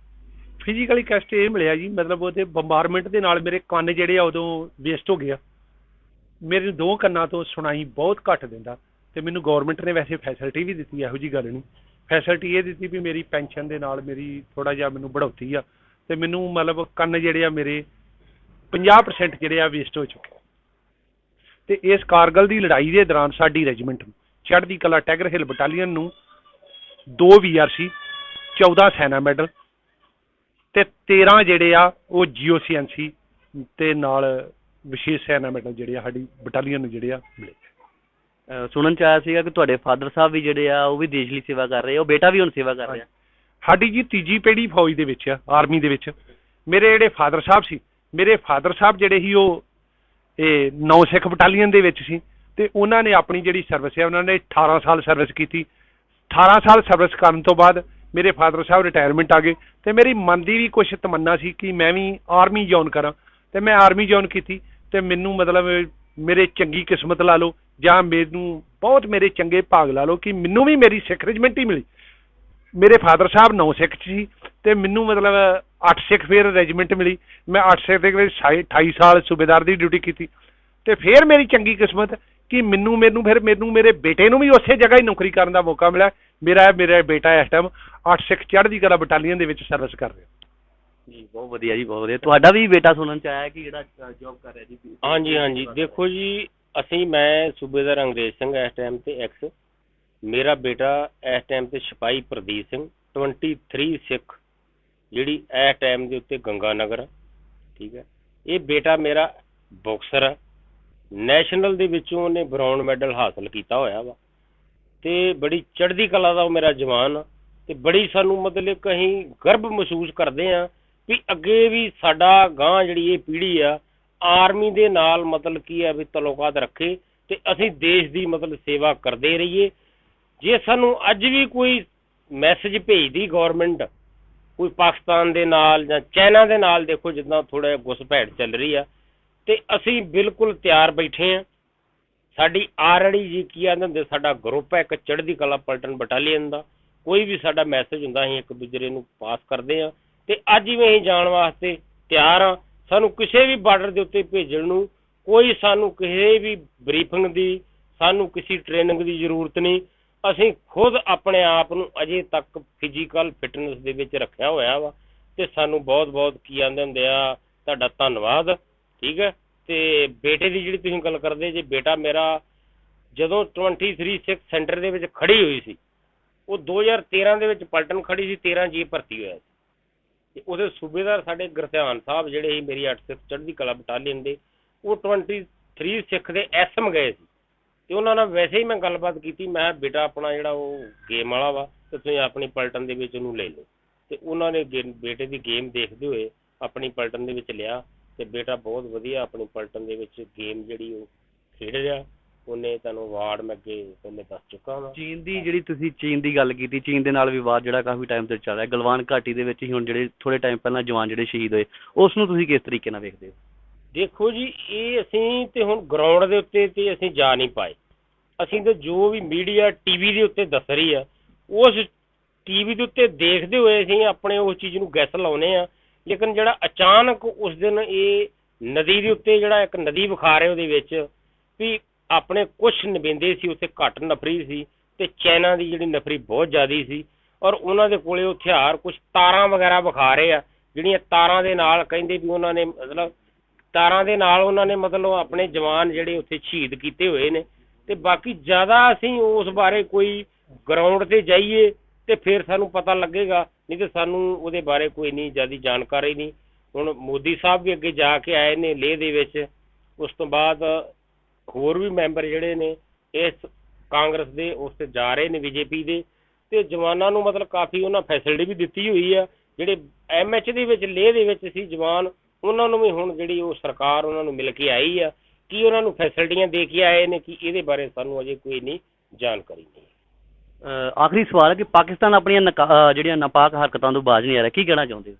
ਫਿਜ਼ੀਕਲੀ ਕਸ਼ਟ ਇਹ ਮਿਲਿਆ ਜੀ, ਮਤਲਬ ਉਹਦੇ ਬੰਬਾਰਮੈਂਟ ਦੇ ਨਾਲ ਮੇਰੇ ਕੰਨ ਜਿਹੜੇ ਆ ਉਦੋਂ ਵੇਸਟ ਹੋ ਗਿਆ। ਮੇਰੇ 2 ਕੰਨਾਂ ਤੋਂ ਸੁਣਾਈ ਬਹੁਤ ਘੱਟ ਦਿੰਦਾ, ਤੇ ਮੈਨੂੰ ਗੌਰਮੈਂਟ ਨੇ ਵੈਸੇ ਫੈਸਿਲਿਟੀ ਵੀ ਦਿੱਤੀ, ਇਹੋ ਜਿਹੀ ਗੱਲ ਨਹੀਂ। ਫੈਸਿਲਿਟੀ ਇਹ ਦਿੱਤੀ ਵੀ ਮੇਰੀ ਪੈਨਸ਼ਨ ਦੇ ਨਾਲ ਮੇਰੀ ਥੋੜ੍ਹਾ ਜਿਹਾ ਮੈਨੂੰ ਬੜੌਤੀ ਆ, ਤੇ ਮੈਨੂੰ ਮਤਲਬ ਕੰਨ ਜਿਹੜੇ ਆ ਮੇਰੇ 50% ਜਿਹੜੇ ਆ ਵੇਸਟ ਹੋ ਚੁੱਕੇ। ਤੇ ਇਸ ਕਾਰਗਿਲ ਦੀ ਲੜਾਈ ਦੇ ਦੌਰਾਨ ਸਾਡੀ ਰੈਜੀਮੈਂਟ ਨੂੰ, ਚੜ੍ਹਦੀ ਕਲਾ ਟੈਗਰ ਹਿੱਲ ਬਟਾਲੀਅਨ ਨੂੰ 2 VRC, 14 ਸੈਨਾ ਮੈਡਲ ਤੇ 13 ਜਿਹੜੇ ਆ ਉਹ GOCNC ਤੇ ਨਾਲ ਵਿਸ਼ੇਸ਼ ਸੈਨਾ ਮੈਡਲ ਜਿਹੜੇ ਆ ਸਾਡੀ ਬਟਾਲੀਅਨ ਨੂੰ ਜਿਹੜੇ ਆ ਮਿਲੇ।
ਸੁਣਨ ਚ ਆਇਆ ਸੀਗਾ ਕਿ ਤੁਹਾਡੇ ਫਾਦਰ ਸਾਹਿਬ ਵੀ ਜਿਹੜੇ ਆ ਉਹ ਵੀ ਦੇਸ਼ ਲਈ ਸੇਵਾ ਕਰ ਰਹੇ ਆ, ਉਹ ਬੇਟਾ ਵੀ ਹੁਣ ਸੇਵਾ ਕਰ ਰਿਹਾ।
ਸਾਡੀ ਜੀ ਤੀਜੀ ਪੀੜ੍ਹੀ ਫੌਜ ਦੇ ਵਿੱਚ ਆ, ਆਰਮੀ ਦੇ ਵਿੱਚ। ਮੇਰੇ ਜਿਹੜੇ ਫਾਦਰ ਸਾਹਿਬ ਸੀ, ਮੇਰੇ ਫਾਦਰ ਸਾਹਿਬ ਜਿਹੜੇ ਸੀ ਉਹ ਇਹ 9 ਸਿੱਖ ਬਟਾਲੀਅਨ ਦੇ ਵਿੱਚ ਸੀ, ਤੇ ਉਹਨਾਂ ਨੇ ਆਪਣੀ ਜਿਹੜੀ ਸਰਵਿਸ ਹੈ ਉਹਨਾਂ ਨੇ 18 ਸਾਲ ਸਰਵਿਸ ਕੀਤੀ। 18 ਸਾਲ ਸਰਵਿਸ ਕਰਨ ਤੋਂ ਬਾਅਦ ਮੇਰੇ ਫਾਦਰ ਸਾਹਿਬ ਰਿਟਾਇਰਮੈਂਟ ਆ ਗਏ, ਤੇ ਮੇਰੀ ਮਨ ਦੀ ਵੀ ਕੁਛ ਤਮੰਨਾ ਸੀ ਕਿ ਮੈਂ ਵੀ ਆਰਮੀ ਜੁਆਇਨ ਕਰਾਂ, ਤੇ ਮੈਂ ਆਰਮੀ ਜੁਆਇਨ ਕੀਤੀ। ਤੇ ਮੈਨੂੰ ਮਤਲਬ ਮੇਰੇ ਚੰਗੀ ਕਿਸਮਤ ਲਾ ਲਓ ਜਾਂ ਮੈਨੂੰ ਬਹੁਤ ਮੇਰੇ ਚੰਗੇ ਭਾਗ ਲਾ ਲਓ ਕਿ ਮੈਨੂੰ ਵੀ ਮੇਰੀ ਸਿੱਖ ਰੈਜੀਮੈਂਟ ਹੀ ਮਿਲੀ। ਮੇਰੇ ਫਾਦਰ ਸਾਹਿਬ 9 ਸਿੱਖ ਸੀ ਤੇ ਮੈਨੂੰ ਮਤਲਬ 8 ਸਿੱਖ ਫਿਰ ਰੈਜੀਮੈਂਟ ਮਿਲੀ। ਮੈਂ 8 ਸਿੱਖ ਦੇ ਵਿੱਚ 28 ਸਾਲ ਸੂਬੇਦਾਰ ਦੀ ਡਿਊਟੀ ਕੀਤੀ, ਤੇ ਫਿਰ ਮੇਰੀ ਚੰਗੀ ਕਿਸਮਤ ਕਿ ਮੈਨੂੰ ਮੇਰੇ ਬੇਟੇ ਨੂੰ ਵੀ ਉਸੇ ਜਗ੍ਹਾ ਹੀ ਨੌਕਰੀ ਕਰਨ ਦਾ ਮੌਕਾ ਮਿਲਿਆ। ਮੇਰਾ ਬੇਟਾ ਇਸ ਟਾਈਮ 8 ਸਿੱਖ ਚੜ੍ਹਦੀ ਕਲਾ ਬਟਾਲੀਅਨ ਦੇ ਵਿੱਚ ਸਰਵਿਸ ਕਰ ਰਿਹਾ
ਜੀ। ਬਹੁਤ ਵਧੀਆ ਜੀ, ਬਹੁਤ ਵਧੀਆ। ਤੁਹਾਡਾ ਵੀ ਬੇਟਾ ਸੁਣਨ ਚ ਆਇਆ ਕਿ ਜਿਹੜਾ ਜੌਬ ਕਰ ਰਿਹਾ ਜੀ?
ਹਾਂਜੀ ਹਾਂਜੀ, ਦੇਖੋ ਜੀ ਮੈਂ ਸੂਬੇਦਾਰ ਅੰਗਰੇਜ਼ ਸਿੰਘ ਇਸ ਟਾਈਮ ਤੇ ਐਕਸ, ਮੇਰਾ ਬੇਟਾ ਇਸ ਟਾਈਮ ਤੇ ਸਿਪਾਹੀ ਪ੍ਰਦੀਪ ਸਿੰਘ 23 ਸਿੱਖ ਜਿਹੜੀ ਇਸ ਟਾਈਮ ਦੇ ਉੱਤੇ ਗੰਗਾ ਨਗਰ, ਠੀਕ ਹੈ। ਇਹ ਬੇਟਾ ਮੇਰਾ ਬਾਕਸਰ ਆ, ਨੈਸ਼ਨਲ ਦੇ ਵਿੱਚੋਂ ਉਹਨੇ ਬ੍ਰਾਊਨ ਮੈਡਲ ਹਾਸਲ ਕੀਤਾ ਹੋਇਆ ਵਾ, ਤੇ ਬੜੀ ਚੜ੍ਹਦੀ ਕਲਾ ਦਾ ਉਹ ਮੇਰਾ ਜਵਾਨ ਆ, ਤੇ ਬੜੀ ਸਾਨੂੰ ਮਤਲਬ ਕਿ ਅਸੀਂ ਗਰਵ ਮਹਿਸੂਸ ਕਰਦੇ ਹਾਂ ਵੀ ਅੱਗੇ ਵੀ ਸਾਡਾ ਗਾਂ ਜਿਹੜੀ ਇਹ ਪੀੜ੍ਹੀ ਆ ਆਰਮੀ ਦੇ ਨਾਲ ਮਤਲਬ ਕੀ ਆ ਵੀ ਤਲੁਕਾਤ ਰੱਖੇ, ਤੇ ਅਸੀਂ ਦੇਸ਼ ਦੀ ਮਤਲਬ ਸੇਵਾ ਕਰਦੇ ਰਹੀਏ। ਜੇ ਸਾਨੂੰ ਅੱਜ ਵੀ ਕੋਈ ਮੈਸੇਜ ਭੇਜਦੀ ਗੌਰਮੈਂਟ ਕੋਈ ਪਾਕਿਸਤਾਨ ਦੇ ਨਾਲ ਜਾਂ ਚਾਈਨਾ ਦੇ ਨਾਲ, ਦੇਖੋ ਜਿੱਦਾਂ ਥੋੜ੍ਹਾ ਘੁਸਪੈਠ ਚੱਲ ਰਹੀ ਆ, ਤੇ ਅਸੀਂ ਬਿਲਕੁਲ ਤਿਆਰ ਬੈਠੇ ਹਾਂ। ਸਾਡੀ ਆਲਰੇਡੀ ਜੀ ਕੀ ਆਂਦੇ ਹੁੰਦੇ, ਸਾਡਾ ਗਰੁੱਪ ਹੈ ਇੱਕ ਚੜ੍ਹਦੀ ਕਲਾ ਪਲਟਨ ਬਟਾਲੀਅਨ ਦਾ, ਕੋਈ ਵੀ ਸਾਡਾ ਮੈਸੇਜ ਹੁੰਦਾ ਅਸੀਂ ਇੱਕ ਦੂਜੇ ਨੂੰ ਪਾਸ ਕਰਦੇ ਹਾਂ, ਤੇ ਅੱਜ ਵੀ ਅਸੀਂ ਜਾਣ ਵਾਸਤੇ ਤਿਆਰ ਹਾਂ। ਸਾਨੂੰ ਕਿਸੇ ਵੀ ਬਾਰਡਰ ਦੇ ਉੱਤੇ ਭੇਜਣ ਨੂੰ ਕੋਈ ਸਾਨੂੰ ਕਿਸੇ ਵੀ ਬਰੀਫਿੰਗ ਦੀ, ਸਾਨੂੰ ਕਿਸੇ ਟ੍ਰੇਨਿੰਗ ਦੀ ਜ਼ਰੂਰਤ ਨਹੀਂ। ਅਸੀਂ ਖੁਦ ਆਪਣੇ ਆਪ ਨੂੰ ਅਜੇ ਤੱਕ ਫਿਜ਼ੀਕਲ ਫਿਟਨੈਸ ਦੇ ਵਿੱਚ ਰੱਖਿਆ ਹੋਇਆ ਵਾ, ਤੇ ਸਾਨੂੰ ਬਹੁਤ ਬਹੁਤ ਕੀ ਆਂਦੇ ਹੁੰਦੇ ਆ ਤੁਹਾਡਾ ਧੰਨਵਾਦ, ਠੀਕ ਹੈ। ਤੇ ਬੇਟੇ ਦੀ ਜਿਹੜੀ ਤੁਸੀਂ ਗੱਲ ਕਰਦੇ ਜੇ, ਬੇਟਾ ਮੇਰਾ ਜਦੋਂ 23 ਸਿੱਖ ਸੈਂਟਰ ਦੇ ਵਿੱਚ ਖੜੀ ਹੋਈ ਸੀ, ਉਹ 2013 ਦੇ ਵਿੱਚ ਪਲਟਨ ਖੜੀ ਸੀ, 13 ਜੀ ਭਰਤੀ ਹੋਇਆ ਸੀ, ਤੇ ਉਹਦੇ ਸੂਬੇਦਾਰ ਸਾਡੇ ਗੁਰਧਿਆਨ ਸਾਹਿਬ ਜਿਹੜੇ ਸੀ ਮੇਰੀ 8 ਸਿੱਖ ਚੜ੍ਹਦੀ ਕਲਾ ਬਟਾਲੀਅਨ ਦੇ, ਉਹ 23 ਸਿੱਖ ਦੇ SM ਗਏ ਸੀ, ਤੇ ਉਹਨਾਂ ਨਾਲ ਵੈਸੇ ਹੀ ਮੈਂ ਗੱਲਬਾਤ ਕੀਤੀ। ਮੈਂ ਬੇਟਾ ਆਪਣਾ ਜਿਹੜਾ ਉਹ ਗੇਮ ਵਾਲਾ ਵਾ, ਤੇ ਤੁਸੀਂ ਆਪਣੀ ਪਲਟਨ ਦੇ ਵਿੱਚ ਉਹਨੂੰ ਲੈ ਲਓ, ਤੇ ਉਹਨਾਂ ਨੇ ਬੇਟੇ ਦੀ ਗੇਮ ਦੇਖਦੇ ਹੋਏ ਆਪਣੀ ਪਲਟਨ ਦੇ ਵਿੱਚ ਲਿਆ, ਤੇ ਬੇਟਾ ਬਹੁਤ ਵਧੀਆ ਆਪਣੀ ਪਲਟਨ ਦੇ ਵਿੱਚ ਗੇਮ ਜਿਹੜੀ ਉਹ ਖੇਡ ਰਿਹਾ। ਉਹਨੇ ਤੁਹਾਨੂੰ ਅਵਾਰਡ ਮੈਂ ਅੱਗੇ ਪਹਿਲੇ ਦੱਸ ਚੁੱਕਾ ਹਾਂ।
ਚੀਨ ਦੀ ਜਿਹੜੀ ਤੁਸੀਂ ਚੀਨ ਦੀ ਗੱਲ ਕੀਤੀ, ਚੀਨ ਦੇ ਨਾਲ ਵਿਵਾਦ ਜਿਹੜਾ ਕਾਫੀ ਟਾਈਮ ਤੋਂ ਚੱਲ ਰਿਹਾ, ਗਲਵਾਨ ਘਾਟੀ ਦੇ ਵਿੱਚ ਹੀ ਹੁਣ ਜਿਹੜੇ ਥੋੜ੍ਹੇ ਟਾਈਮ ਪਹਿਲਾਂ ਜਵਾਨ ਜਿਹੜੇ ਸ਼ਹੀਦ ਹੋਏ, ਉਸ ਨੂੰ ਤੁਸੀਂ ਕਿਸ ਤਰੀਕੇ ਨਾਲ ਵੇਖਦੇ ਹੋ?
ਦੇਖੋ ਜੀ, ਇਹ ਅਸੀਂ ਤੇ ਹੁਣ ਗਰਾਊਂਡ ਦੇ ਉੱਤੇ ਤੇ ਅਸੀਂ ਜਾ ਨਹੀਂ ਪਾਏ। ਅਸੀਂ ਤਾਂ ਜੋ ਵੀ ਮੀਡੀਆ TV ਦੇ ਉੱਤੇ ਦੱਸ ਰਹੀ ਆ, ਉਸ TV ਦੇ ਉੱਤੇ ਦੇਖਦੇ ਹੋਏ ਅਸੀਂ ਆਪਣੇ ਉਸ ਚੀਜ਼ ਨੂੰ ਗੈਸ ਲਾਉਨੇ ਆ। ਲੇਕਿਨ ਜਿਹੜਾ ਅਚਾਨਕ ਉਸ ਦਿਨ ਇਹ ਨਦੀ ਦੇ ਉੱਤੇ ਜਿਹੜਾ ਇੱਕ ਨਦੀ ਵਿਖਾ ਰਹੇ ਉਹਦੇ ਵਿੱਚ ਵੀ ਆਪਣੇ ਕੁਛ ਨੁਮਾਇੰਦੇ ਸੀ ਉੱਥੇ ਘੱਟ ਨਫਰੀ ਸੀ, ਤੇ ਚਾਈਨਾ ਦੀ ਜਿਹੜੀ ਨਫਰੀ ਬਹੁਤ ਜ਼ਿਆਦਾ ਸੀ, ਔਰ ਉਹਨਾਂ ਦੇ ਕੋਲੇ ਉਹ ਹਥਿਆਰ ਕੁਛ ਤਾਰਾਂ ਵਗੈਰਾ ਵਿਖਾ ਰਹੇ ਆ, ਜਿਹੜੀਆਂ ਤਾਰਾਂ ਦੇ ਨਾਲ ਕਹਿੰਦੇ ਵੀ ਉਹਨਾਂ ਨੇ ਮਤਲਬ ਤਾਰਾਂ ਦੇ ਨਾਲ ਉਹਨਾਂ ਨੇ ਮਤਲਬ ਆਪਣੇ ਜਵਾਨ ਜਿਹੜੇ ਉੱਥੇ ਸ਼ਹੀਦ ਕੀਤੇ ਹੋਏ ਨੇ। ਤੇ ਬਾਕੀ ਜ਼ਿਆਦਾ ਅਸੀਂ ਉਸ ਬਾਰੇ ਕੋਈ ਗਰਾਊਂਡ ਤੇ ਜਾਈਏ ਤੇ ਫਿਰ ਸਾਨੂੰ ਪਤਾ ਲੱਗੇਗਾ, ਨਹੀਂ ਤੇ ਸਾਨੂੰ ਉਹਦੇ ਬਾਰੇ ਕੋਈ ਨਹੀਂ ਜ਼ਿਆਦਾ ਜਾਣਕਾਰੀ ਨਹੀਂ। ਹੁਣ ਮੋਦੀ ਸਾਹਿਬ ਵੀ ਅੱਗੇ ਜਾ ਕੇ ਆਏ ਨੇ ਲੇਹ ਦੇ ਵਿੱਚ, ਉਸ ਤੋਂ ਬਾਅਦ ਹੋਰ ਵੀ ਮੈਂਬਰ ਜਿਹੜੇ ਨੇ ਇਸ ਕਾਂਗਰਸ ਦੇ ਉਸ 'ਤੇ ਜਾ ਰਹੇ ਨੇ BJP ਦੇ, ਤੇ ਜਵਾਨਾਂ ਨੂੰ ਮਤਲਬ ਕਾਫੀ ਉਹਨਾਂ ਫੈਸਿਲਿਟੀ ਵੀ ਦਿੱਤੀ ਹੋਈ ਆ। ਜਿਹੜੇ MH ਦੇ ਵਿੱਚ ਲੇਹ ਦੇ ਵਿੱਚ ਸੀ ਜਵਾਨ, ਉਹਨਾਂ ਨੂੰ ਵੀ ਹੁਣ ਜਿਹੜੀ ਉਹ ਸਰਕਾਰ ਉਹਨਾਂ ਨੂੰ ਮਿਲ ਕੇ ਆਈ ਆ, ਕੀ ਉਹਨਾਂ ਨੂੰ ਫੈਸਿਲਿਟੀਆਂ ਦੇ ਕੇ ਆਏ ਨੇ ਕਿ ਇਹਦੇ ਬਾਰੇ ਸਾਨੂੰ ਅਜੇ ਕੋਈ ਨਹੀਂ ਜਾਣਕਾਰੀ ਨਹੀਂ।
ਆਖਰੀ ਸਵਾਲ ਹੈ ਕਿ ਪਾਕਿਸਤਾਨ ਆਪਣੀਆਂ ਜਿਹੜੀਆਂ ਨਾਪਾਕ ਹਰਕਤਾਂ ਤੋਂ ਬਾਜ਼ ਨਹੀਂ ਆ ਰਿਹਾ, ਕੀ ਕਹਿਣਾ ਚਾਹੁੰਦੇ ਹੋ?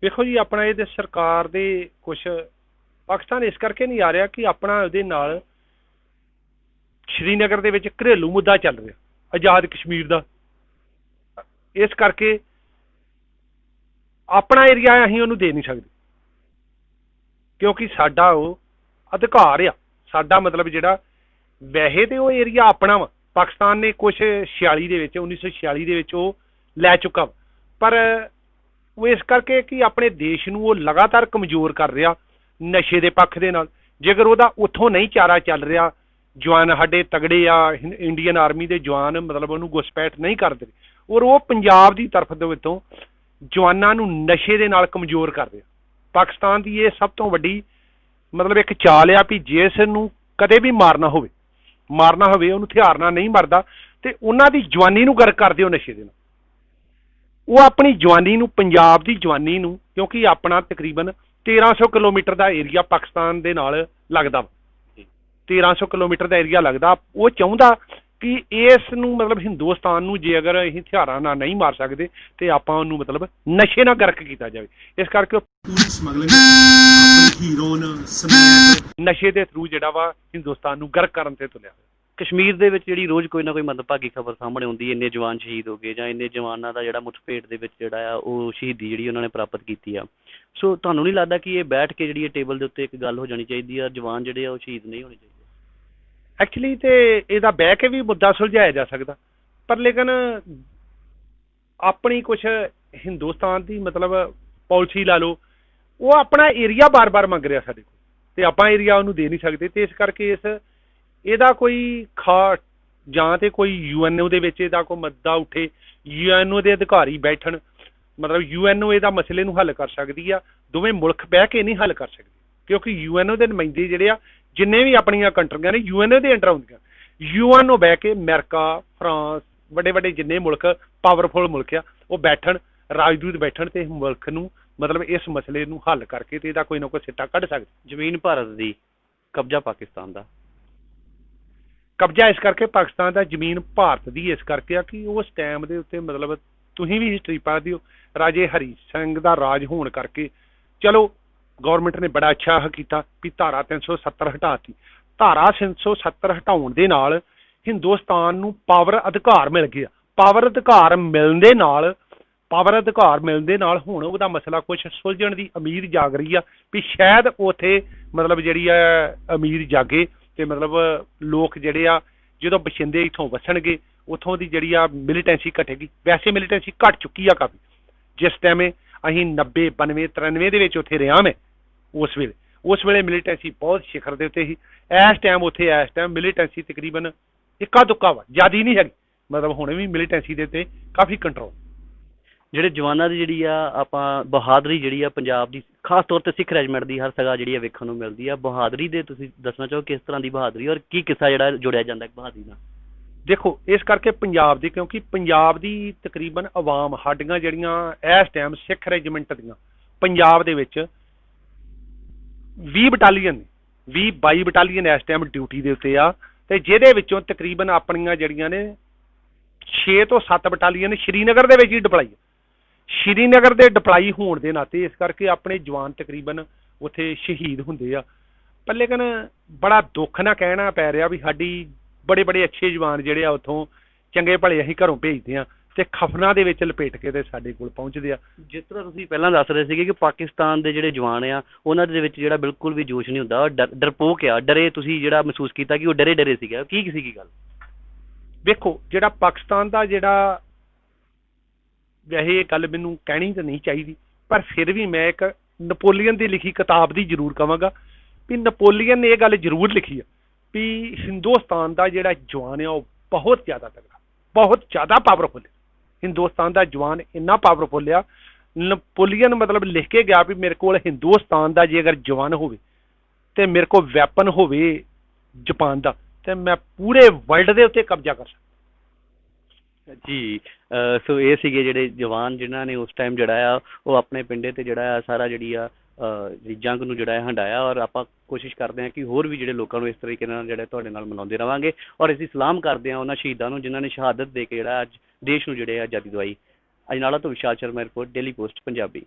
ਵੇਖੋ ਜੀ, ਆਪਣਾ ਇਹਦੇ ਸਰਕਾਰ ਦੇ ਕੁਛ ਪਾਕਿਸਤਾਨ ਇਸ ਕਰਕੇ ਨਹੀਂ ਆ ਰਿਹਾ ਕਿ ਆਪਣਾ ਉਹਦੇ ਨਾਲ ਸ਼੍ਰੀਨਗਰ ਦੇ ਵਿੱਚ ਘਰੇਲੂ ਮੁੱਦਾ ਚੱਲ ਰਿਹਾ ਆਜ਼ਾਦ ਕਸ਼ਮੀਰ ਦਾ, ਇਸ ਕਰਕੇ ਆਪਣਾ ਏਰੀਆ ਅਸੀਂ ਉਹਨੂੰ ਦੇ ਨਹੀਂ ਸਕਦੇ, ਕਿਉਂਕਿ ਸਾਡਾ ਉਹ ਅਧਿਕਾਰ ਆ। ਸਾਡਾ ਮਤਲਬ ਜਿਹੜਾ ਵੈਸੇ ਤੇ ਉਹ ਏਰੀਆ ਆਪਣਾ ਵਾ, ਪਾਕਿਸਤਾਨ ਨੇ ਕੁਛ 1946 ਦੇ ਵਿੱਚ ਉਹ ਲੈ ਚੁੱਕਾ, ਪਰ ਉਹ ਇਸ ਕਰਕੇ ਕਿ ਆਪਣੇ ਦੇਸ਼ ਨੂੰ ਉਹ ਲਗਾਤਾਰ ਕਮਜ਼ੋਰ ਕਰ ਰਿਹਾ ਨਸ਼ੇ ਦੇ ਪੱਖ ਦੇ ਨਾਲ। ਜੇਕਰ ਉਹਦਾ ਉੱਥੋਂ ਨਹੀਂ ਚਾਰਾ ਚੱਲ ਰਿਹਾ, ਜਵਾਨ ਸਾਡੇ ਤਗੜੇ ਆ, ਇੰਡੀਅਨ ਆਰਮੀ ਦੇ ਜਵਾਨ ਮਤਲਬ ਉਹਨੂੰ ਘੁਸਪੈਠ ਨਹੀਂ ਕਰਦੇ, ਔਰ ਉਹ ਪੰਜਾਬ ਦੀ ਤਰਫ ਦੇ ਵਿੱਚੋਂ ਜਵਾਨਾਂ ਨੂੰ ਨਸ਼ੇ ਦੇ ਨਾਲ ਕਮਜ਼ੋਰ ਕਰ ਰਿਹਾ। ਪਾਕਿਸਤਾਨ ਦੀ ਇਹ ਸਭ ਤੋਂ ਵੱਡੀ ਮਤਲਬ ਇੱਕ ਚਾਲ ਆ ਵੀ ਜਿਸ ਨੂੰ ਕਦੇ ਵੀ ਮਾਰਨਾ ਹੋਵੇ ਮਾਰਨਾ ਹੋਵੇ ਉਹਨੂੰ ਹਥਿਆਰ ਨਾਲ ਨਹੀਂ ਮਰਦਾ, ਤੇ ਉਹਨਾਂ ਦੀ ਜਵਾਨੀ ਨੂੰ ਗਰਕ ਕਰਦੇ ਹੋ ਨਸ਼ੇ ਦੇ ਨਾਲ। ਉਹ ਆਪਣੀ ਜਵਾਨੀ ਨੂੰ, ਪੰਜਾਬ ਦੀ ਜਵਾਨੀ ਨੂੰ, ਕਿਉਂਕਿ ਆਪਣਾ ਤਕਰੀਬਨ 1300 ਕਿਲੋਮੀਟਰ ਦਾ ਏਰੀਆ ਪਾਕਿਸਤਾਨ ਦੇ ਨਾਲ ਲੱਗਦਾ ਵਾ, 1300 ਕਿਲੋਮੀਟਰ ਦਾ ਏਰੀਆ ਲੱਗਦਾ। ਉਹ ਚਾਹੁੰਦਾ ਕਿ ਇਸ ਨੂੰ ਮਤਲਬ ਹਿੰਦੁਸਤਾਨ ਨੂੰ ਜੇ ਅਗਰ ਅਸੀਂ ਹਥਿਆਰਾਂ ਨਾਲ ਨਹੀਂ ਮਾਰ ਸਕਦੇ ਤੇ ਆਪਾਂ ਉਹਨੂੰ ਮਤਲਬ ਨਸ਼ੇ ਨਾਲ ਗਰਕ ਕੀਤਾ ਜਾਵੇ। ਇਸ ਕਰਕੇ
ਪੂਰੀ ਸਮਗਲਿੰਗ ਆਪਣੀ ਹੀਰੋਨ ਸਮੈਕ
ਨਸ਼ੇ ਦੇ ਥਰੂ ਜਿਹੜਾ ਵਾ ਹਿੰਦੁਸਤਾਨ ਨੂੰ ਗਰਕ ਕਰਨ ਤੇ ਤੁਲਿਆ।
ਕਸ਼ਮੀਰ ਦੇ ਵਿੱਚ ਜਿਹੜੀ ਰੋਜ਼ ਕੋਈ ਨਾ ਕੋਈ ਮੰਦਭਾਗੀ ਖਬਰ ਸਾਹਮਣੇ ਆਉਂਦੀ, ਇੰਨੇ ਜਵਾਨ ਸ਼ਹੀਦ ਹੋ ਗਏ ਜਾਂ ਇੰਨੇ ਜਵਾਨਾਂ ਦਾ ਜਿਹੜਾ ਮੁੱਠਭੇੜ ਦੇ ਵਿੱਚ ਜਿਹੜਾ ਆ ਉਹ ਸ਼ਹੀਦੀ ਜਿਹੜੀ ਉਹਨਾਂ ਨੇ ਪ੍ਰਾਪਤ ਕੀਤੀ ਆ। ਸੋ ਤੁਹਾਨੂੰ ਨਹੀਂ ਲੱਗਦਾ ਕਿ ਇਹ ਬੈਠ ਕੇ ਜਿਹੜੀ ਟੇਬਲ ਦੇ ਉੱਤੇ ਇੱਕ ਗੱਲ ਹੋ ਜਾਣੀ ਚਾਹੀਦੀ ਆ, ਜਵਾਨ ਜਿਹੜੇ ਆ ਉਹ ਸ਼ਹੀਦ ਨਹੀਂ ਹੋਣੇ ਚਾਹੀਦੇ?
ਐਕਚੁਅਲੀ ਤੇ ਇਹਦਾ ਬਹਿ ਕੇ ਵੀ ਮੁੱਦਾ ਸੁਲਝਾਇਆ ਜਾ ਸਕਦਾ, ਪਰ ਲੇਕਿਨ ਆਪਣੀ ਕੁਛ ਹਿੰਦੁਸਤਾਨ ਦੀ ਮਤਲਬ ਪਾਲਿਸੀ ਲਾ ਲਓ, ਉਹ ਆਪਣਾ ਏਰੀਆ ਬਾਰ-ਬਾਰ ਮੰਗ ਰਿਹਾ ਸਾਡੇ ਕੋਲ, ਤੇ ਆਪਾਂ ਏਰੀਆ ਉਹਨੂੰ ਦੇ ਨਹੀਂ ਸਕਦੇ। ਤੇ ਇਸ ਕਰਕੇ ਇਹਦਾ ਕੋਈ ਜਾਂ ਤੇ ਕੋਈ UNO ਦੇ ਵਿੱਚ ਇਹਦਾ ਕੋਈ ਮੁੱਦਾ ਉੱਠੇ, UNO ਦੇ ਅਧਿਕਾਰੀ ਬੈਠਣ, ਮਤਲਬ UNO ਇਹਦਾ ਮਸਲੇ ਨੂੰ ਹੱਲ ਕਰ ਸਕਦੀ ਆ। ਦੋਵੇਂ ਮੁਲਕ ਬਹਿ ਕੇ ਨਹੀਂ ਹੱਲ ਕਰ ਸਕਦੇ, ਕਿਉਂਕਿ UNO ਦੇ ਨੁਮਾਇੰਦੇ ਜਿਹੜੇ ਆ ਜਿੰਨੇ ਵੀ ਆਪਣੀਆਂ ਕੰਟਰੀਆਂ ਨੇ UNO ਦੇ ਅੰਡਰ ਆਉਂਦੀਆਂ। UNO ਬਹਿ ਕੇ ਅਮਰੀਕਾ, ਫਰਾਂਸ, ਵੱਡੇ ਵੱਡੇ ਜਿੰਨੇ ਮੁਲਕ ਪਾਵਰਫੁਲ ਮੁਲਕ ਆ ਉਹ ਬੈਠਣ, ਰਾਜਦੂਤ ਬੈਠਣ ਤੇ ਮੁਲਕ ਨੂੰ ਮਤਲਬ ਇਸ ਮਸਲੇ ਨੂੰ ਹੱਲ ਕਰਕੇ ਤੇ ਇਹਦਾ ਕੋਈ ਨਾ ਕੋਈ ਸਿੱਟਾ ਕੱਢ ਸਕਦੇ।
ਜ਼ਮੀਨ ਭਾਰਤ ਦੀ, ਕਬਜ਼ਾ ਪਾਕਿਸਤਾਨ ਦਾ।
ਕਬਜ਼ਾ ਇਸ ਕਰਕੇ ਪਾਕਿਸਤਾਨ ਦਾ, ਜ਼ਮੀਨ ਭਾਰਤ ਦੀ ਇਸ ਕਰਕੇ ਆ ਕਿ ਉਸ ਟਾਈਮ ਦੇ ਉੱਤੇ ਮਤਲਬ ਤੁਸੀਂ ਵੀ ਹਿਸਟਰੀ ਪੜ੍ਹਦੇ ਹੋ, ਰਾਜੇ ਹਰੀ ਸਿੰਘ ਦਾ ਰਾਜ ਹੋਣ ਕਰਕੇ ਚਲੋ ਗੌਰਮੈਂਟ ਨੇ ਬੜਾ ਅੱਛਾ ਕੀਤਾ ਵੀ ਧਾਰਾ 370 ਹਟਾਤੀ। ਧਾਰਾ 370 ਹਟਾਉਣ ਦੇ ਨਾਲ ਹਿੰਦੁਸਤਾਨ ਨੂੰ ਪਾਵਰ ਅਧਿਕਾਰ ਮਿਲ ਗਿਆ। ਪਾਵਰ ਅਧਿਕਾਰ ਮਿਲਣ ਦੇ ਨਾਲ ਹੁਣ ਉਹਦਾ ਮਸਲਾ ਕੁਛ ਸੁਲਝਣ ਦੀ ਉਮੀਦ ਜਾਗ ਰਹੀ ਆ ਵੀ ਸ਼ਾਇਦ ਉੱਥੇ ਮਤਲਬ ਜਿਹੜੀ ਆ ਉਮੀਦ ਜਾਗੇ ਤੇ ਮਤਲਬ ਲੋਕ ਜਿਹੜੇ ਆ ਜਦੋਂ ਬਸ਼ਿੰਦੇ ਇੱਥੋਂ ਵਸਣਗੇ ਉੱਥੋਂ ਦੀ ਜਿਹੜੀ ਆ ਮਿਲੀਟੈਂਸੀ ਘਟੇਗੀ। ਵੈਸੇ ਮਿਲੀਟੈਂਸੀ ਘਟ ਚੁੱਕੀ ਆ ਕਾਫੀ। ਜਿਸ ਟਾਈਮ ਅਸੀਂ 90, 92, 93 ਦੇ ਵਿੱਚ ਉੱਥੇ ਰਿਹਾ ਮੈਂ, ਉਸ ਵੇਲੇ ਮਿਲੀਟੈਂਸੀ ਬਹੁਤ ਸਿਖਰ ਦੇ ਉੱਤੇ ਸੀ। ਇਸ ਟਾਈਮ ਮਿਲੀਟੈਂਸੀ ਤਕਰੀਬਨ ਇੱਕਾ ਦੁੱਕਾ ਵਾ, ਜ਼ਿਆਦਾ ਨਹੀਂ ਹੈਗੀ, ਮਤਲਬ ਹੁਣ ਵੀ ਮਿਲੀਟੈਂਸੀ ਦੇ ਉੱਤੇ ਕਾਫੀ ਕੰਟਰੋਲ।
ਜਿਹੜੇ ਜਵਾਨਾਂ ਦੀ ਜਿਹੜੀ ਆ ਆਪਾਂ ਬਹਾਦਰੀ ਜਿਹੜੀ ਆ ਪੰਜਾਬ ਦੀ, ਖਾਸ ਤੌਰ ਤੇ ਸਿੱਖ ਰੈਜੀਮੈਂਟ ਦੀ ਹਰ ਸਗਾ ਜਿਹੜੀ ਆ ਵੇਖਣ ਨੂੰ ਮਿਲਦੀ ਆ। ਬਹਾਦਰੀ ਦੇ ਤੁਸੀਂ ਦੱਸਣਾ ਚਾਹੋ ਕਿਸ ਤਰ੍ਹਾਂ ਦੀ ਬਹਾਦਰੀ ਔਰ ਕੀ ਕਿੱਸਾ ਜਿਹੜਾ ਜੁੜਿਆ ਜਾਂਦਾ ਇੱਕ ਬਹਾਦਰੀ ਨਾਲ?
ਦੇਖੋ ਇਸ ਕਰਕੇ ਪੰਜਾਬ ਦੀ, ਕਿਉਂਕਿ ਪੰਜਾਬ ਦੀ ਤਕਰੀਬਨ ਆਵਾਮ ਸਾਡੀਆਂ ਜਿਹੜੀਆਂ ਇਸ ਟਾਈਮ ਸਿੱਖ ਰੈਜੀਮੈਂਟ ਦੀਆਂ ਪੰਜਾਬ ਦੇ ਵਿੱਚ 20 ਬਟਾਲੀਅਨ 22 ਬਟਾਲੀਅਨ ਇਸ ਟਾਈਮ ਡਿਊਟੀ ਦੇ ਉੱਤੇ ਆ, ਤੇ ਜਿਹਦੇ ਵਿੱਚੋਂ ਤਕਰੀਬਨ ਆਪਣੀਆਂ ਜਿਹੜੀਆਂ ਨੇ 6 ਤੋਂ 7 ਬਟਾਲੀਅਨ ਸ਼੍ਰੀਨਗਰ ਦੇ ਵਿੱਚ ਹੀ ਡਿਪਲਾਈ ਆ। ਸ਼੍ਰੀਨਗਰ ਦੇ ਡਿਪਲਾਈ ਹੋਣ ਦੇ ਨਾਤੇ ਇਸ ਕਰਕੇ ਆਪਣੇ ਜਵਾਨ ਤਕਰੀਬਨ ਉੱਥੇ ਸ਼ਹੀਦ ਹੁੰਦੇ ਆ। ਪਰ ਲੇਕਿਨ ਬੜਾ ਦੁੱਖ ਨਾਲ ਕਹਿਣਾ ਪੈ ਰਿਹਾ ਵੀ ਸਾਡੀ ਬੜੇ ਅੱਛੇ ਜਵਾਨ ਜਿਹੜੇ ਆ ਉੱਥੋਂ ਚੰਗੇ ਭਲੇ ਅਸੀਂ ਘਰੋਂ ਭੇਜਦੇ ਆ ਤੇ ਖਫਨਾਂ ਦੇ ਵਿੱਚ ਲਪੇਟ ਕੇ ਤੇ ਸਾਡੇ ਕੋਲ ਪਹੁੰਚਦੇ ਆ।
ਜਿਸ ਤਰ੍ਹਾਂ ਤੁਸੀਂ ਪਹਿਲਾਂ ਦੱਸ ਰਹੇ ਸੀਗੇ ਕਿ ਪਾਕਿਸਤਾਨ ਦੇ ਜਿਹੜੇ ਜਵਾਨ ਆ ਉਹਨਾਂ ਦੇ ਵਿੱਚ ਜਿਹੜਾ ਬਿਲਕੁਲ ਵੀ ਜੋਸ਼ ਨਹੀਂ ਹੁੰਦਾ, ਡਰਪੋਕ ਆ, ਡਰੇ, ਤੁਸੀਂ ਜਿਹੜਾ ਮਹਿਸੂਸ ਕੀਤਾ ਕਿ ਉਹ ਡਰੇ ਸੀਗਾ, ਕੀ ਸੀ ਗੱਲ?
ਵੇਖੋ ਜਿਹੜਾ ਪਾਕਿਸਤਾਨ ਦਾ ਜਿਹੜਾ, ਵੈਸੇ ਇਹ ਗੱਲ ਮੈਨੂੰ ਕਹਿਣੀ ਤਾਂ ਨਹੀਂ ਚਾਹੀਦੀ, ਪਰ ਫਿਰ ਵੀ ਮੈਂ ਇੱਕ ਨਪੋਲੀਅਨ ਦੀ ਲਿਖੀ ਕਿਤਾਬ ਦੀ ਜ਼ਰੂਰ ਕਹਾਂਗਾ ਵੀ ਨਪੋਲੀਅਨ ਨੇ ਇਹ ਗੱਲ ਜ਼ਰੂਰ ਲਿਖੀ ਆ ਵੀ ਹਿੰਦੁਸਤਾਨ ਦਾ ਜਿਹੜਾ ਜਵਾਨ ਆ ਉਹ ਬਹੁਤ ਜ਼ਿਆਦਾ ਤਗੜਾ, ਬਹੁਤ ਜ਼ਿਆਦਾ ਪਾਵਰਫੁਲ ਹੈ। ਹਿੰਦੁਸਤਾਨ ਦਾ ਜਵਾਨ ਇੰਨਾ ਪਾਵਰਫੁਲ ਆ, ਨਪੋਲੀਅਨ ਮਤਲਬ ਲਿਖ ਕੇ ਗਿਆ ਵੀ ਮੇਰੇ ਕੋਲ ਹਿੰਦੁਸਤਾਨ ਦਾ ਜੇ ਅਗਰ ਜਵਾਨ ਹੋਵੇ ਤੇ ਮੇਰੇ ਕੋਲ ਵੈਪਨ ਹੋਵੇ ਜਾਪਾਨ ਦਾ, ਤੇ ਮੈਂ ਪੂਰੇ ਵਰਲਡ ਦੇ ਉੱਤੇ ਕਬਜ਼ਾ ਕਰ ਸਕਦਾ
ਜੀ। ਸੋ ਇਹ ਸੀਗੇ ਜਿਹੜੇ ਜਵਾਨ ਜਿਨ੍ਹਾਂ ਨੇ ਉਸ ਟਾਈਮ ਜਿਹੜਾ ਆ ਉਹ ਆਪਣੇ ਪਿੰਡੇ ਤੇ ਜਿਹੜਾ ਆ ਸਾਰਾ ਜਿਹੜੀ ਆ ਜੰਗ ਨੂੰ ਜਿਹੜਾ ਹੈ ਹੰਡਾਇਆ, ਔਰ ਆਪਾਂ ਕੋਸ਼ਿਸ਼ ਕਰਦੇ ਹਾਂ ਕਿ ਹੋਰ ਵੀ ਜਿਹੜੇ ਲੋਕਾਂ ਨੂੰ ਇਸ ਤਰੀਕੇ ਨਾਲ ਜਿਹੜਾ ਤੁਹਾਡੇ ਨਾਲ ਮਨਾਉਂਦੇ ਰਵਾਂਗੇ, ਔਰ ਅਸੀਂ ਸਲਾਮ ਕਰਦੇ ਹਾਂ ਉਹਨਾਂ ਸ਼ਹੀਦਾਂ ਨੂੰ ਜਿਨ੍ਹਾਂ ਨੇ ਸ਼ਹਾਦਤ ਦੇ ਕੇ ਜਿਹੜਾ ਅੱਜ ਦੇਸ਼ ਨੂੰ ਜਿਹੜੇ ਆਜ਼ਾਦੀ ਦਵਾਈ। ਅਜਨਾਲਾ ਤੋਂ Vishal Sharma report, daily post Punjabi.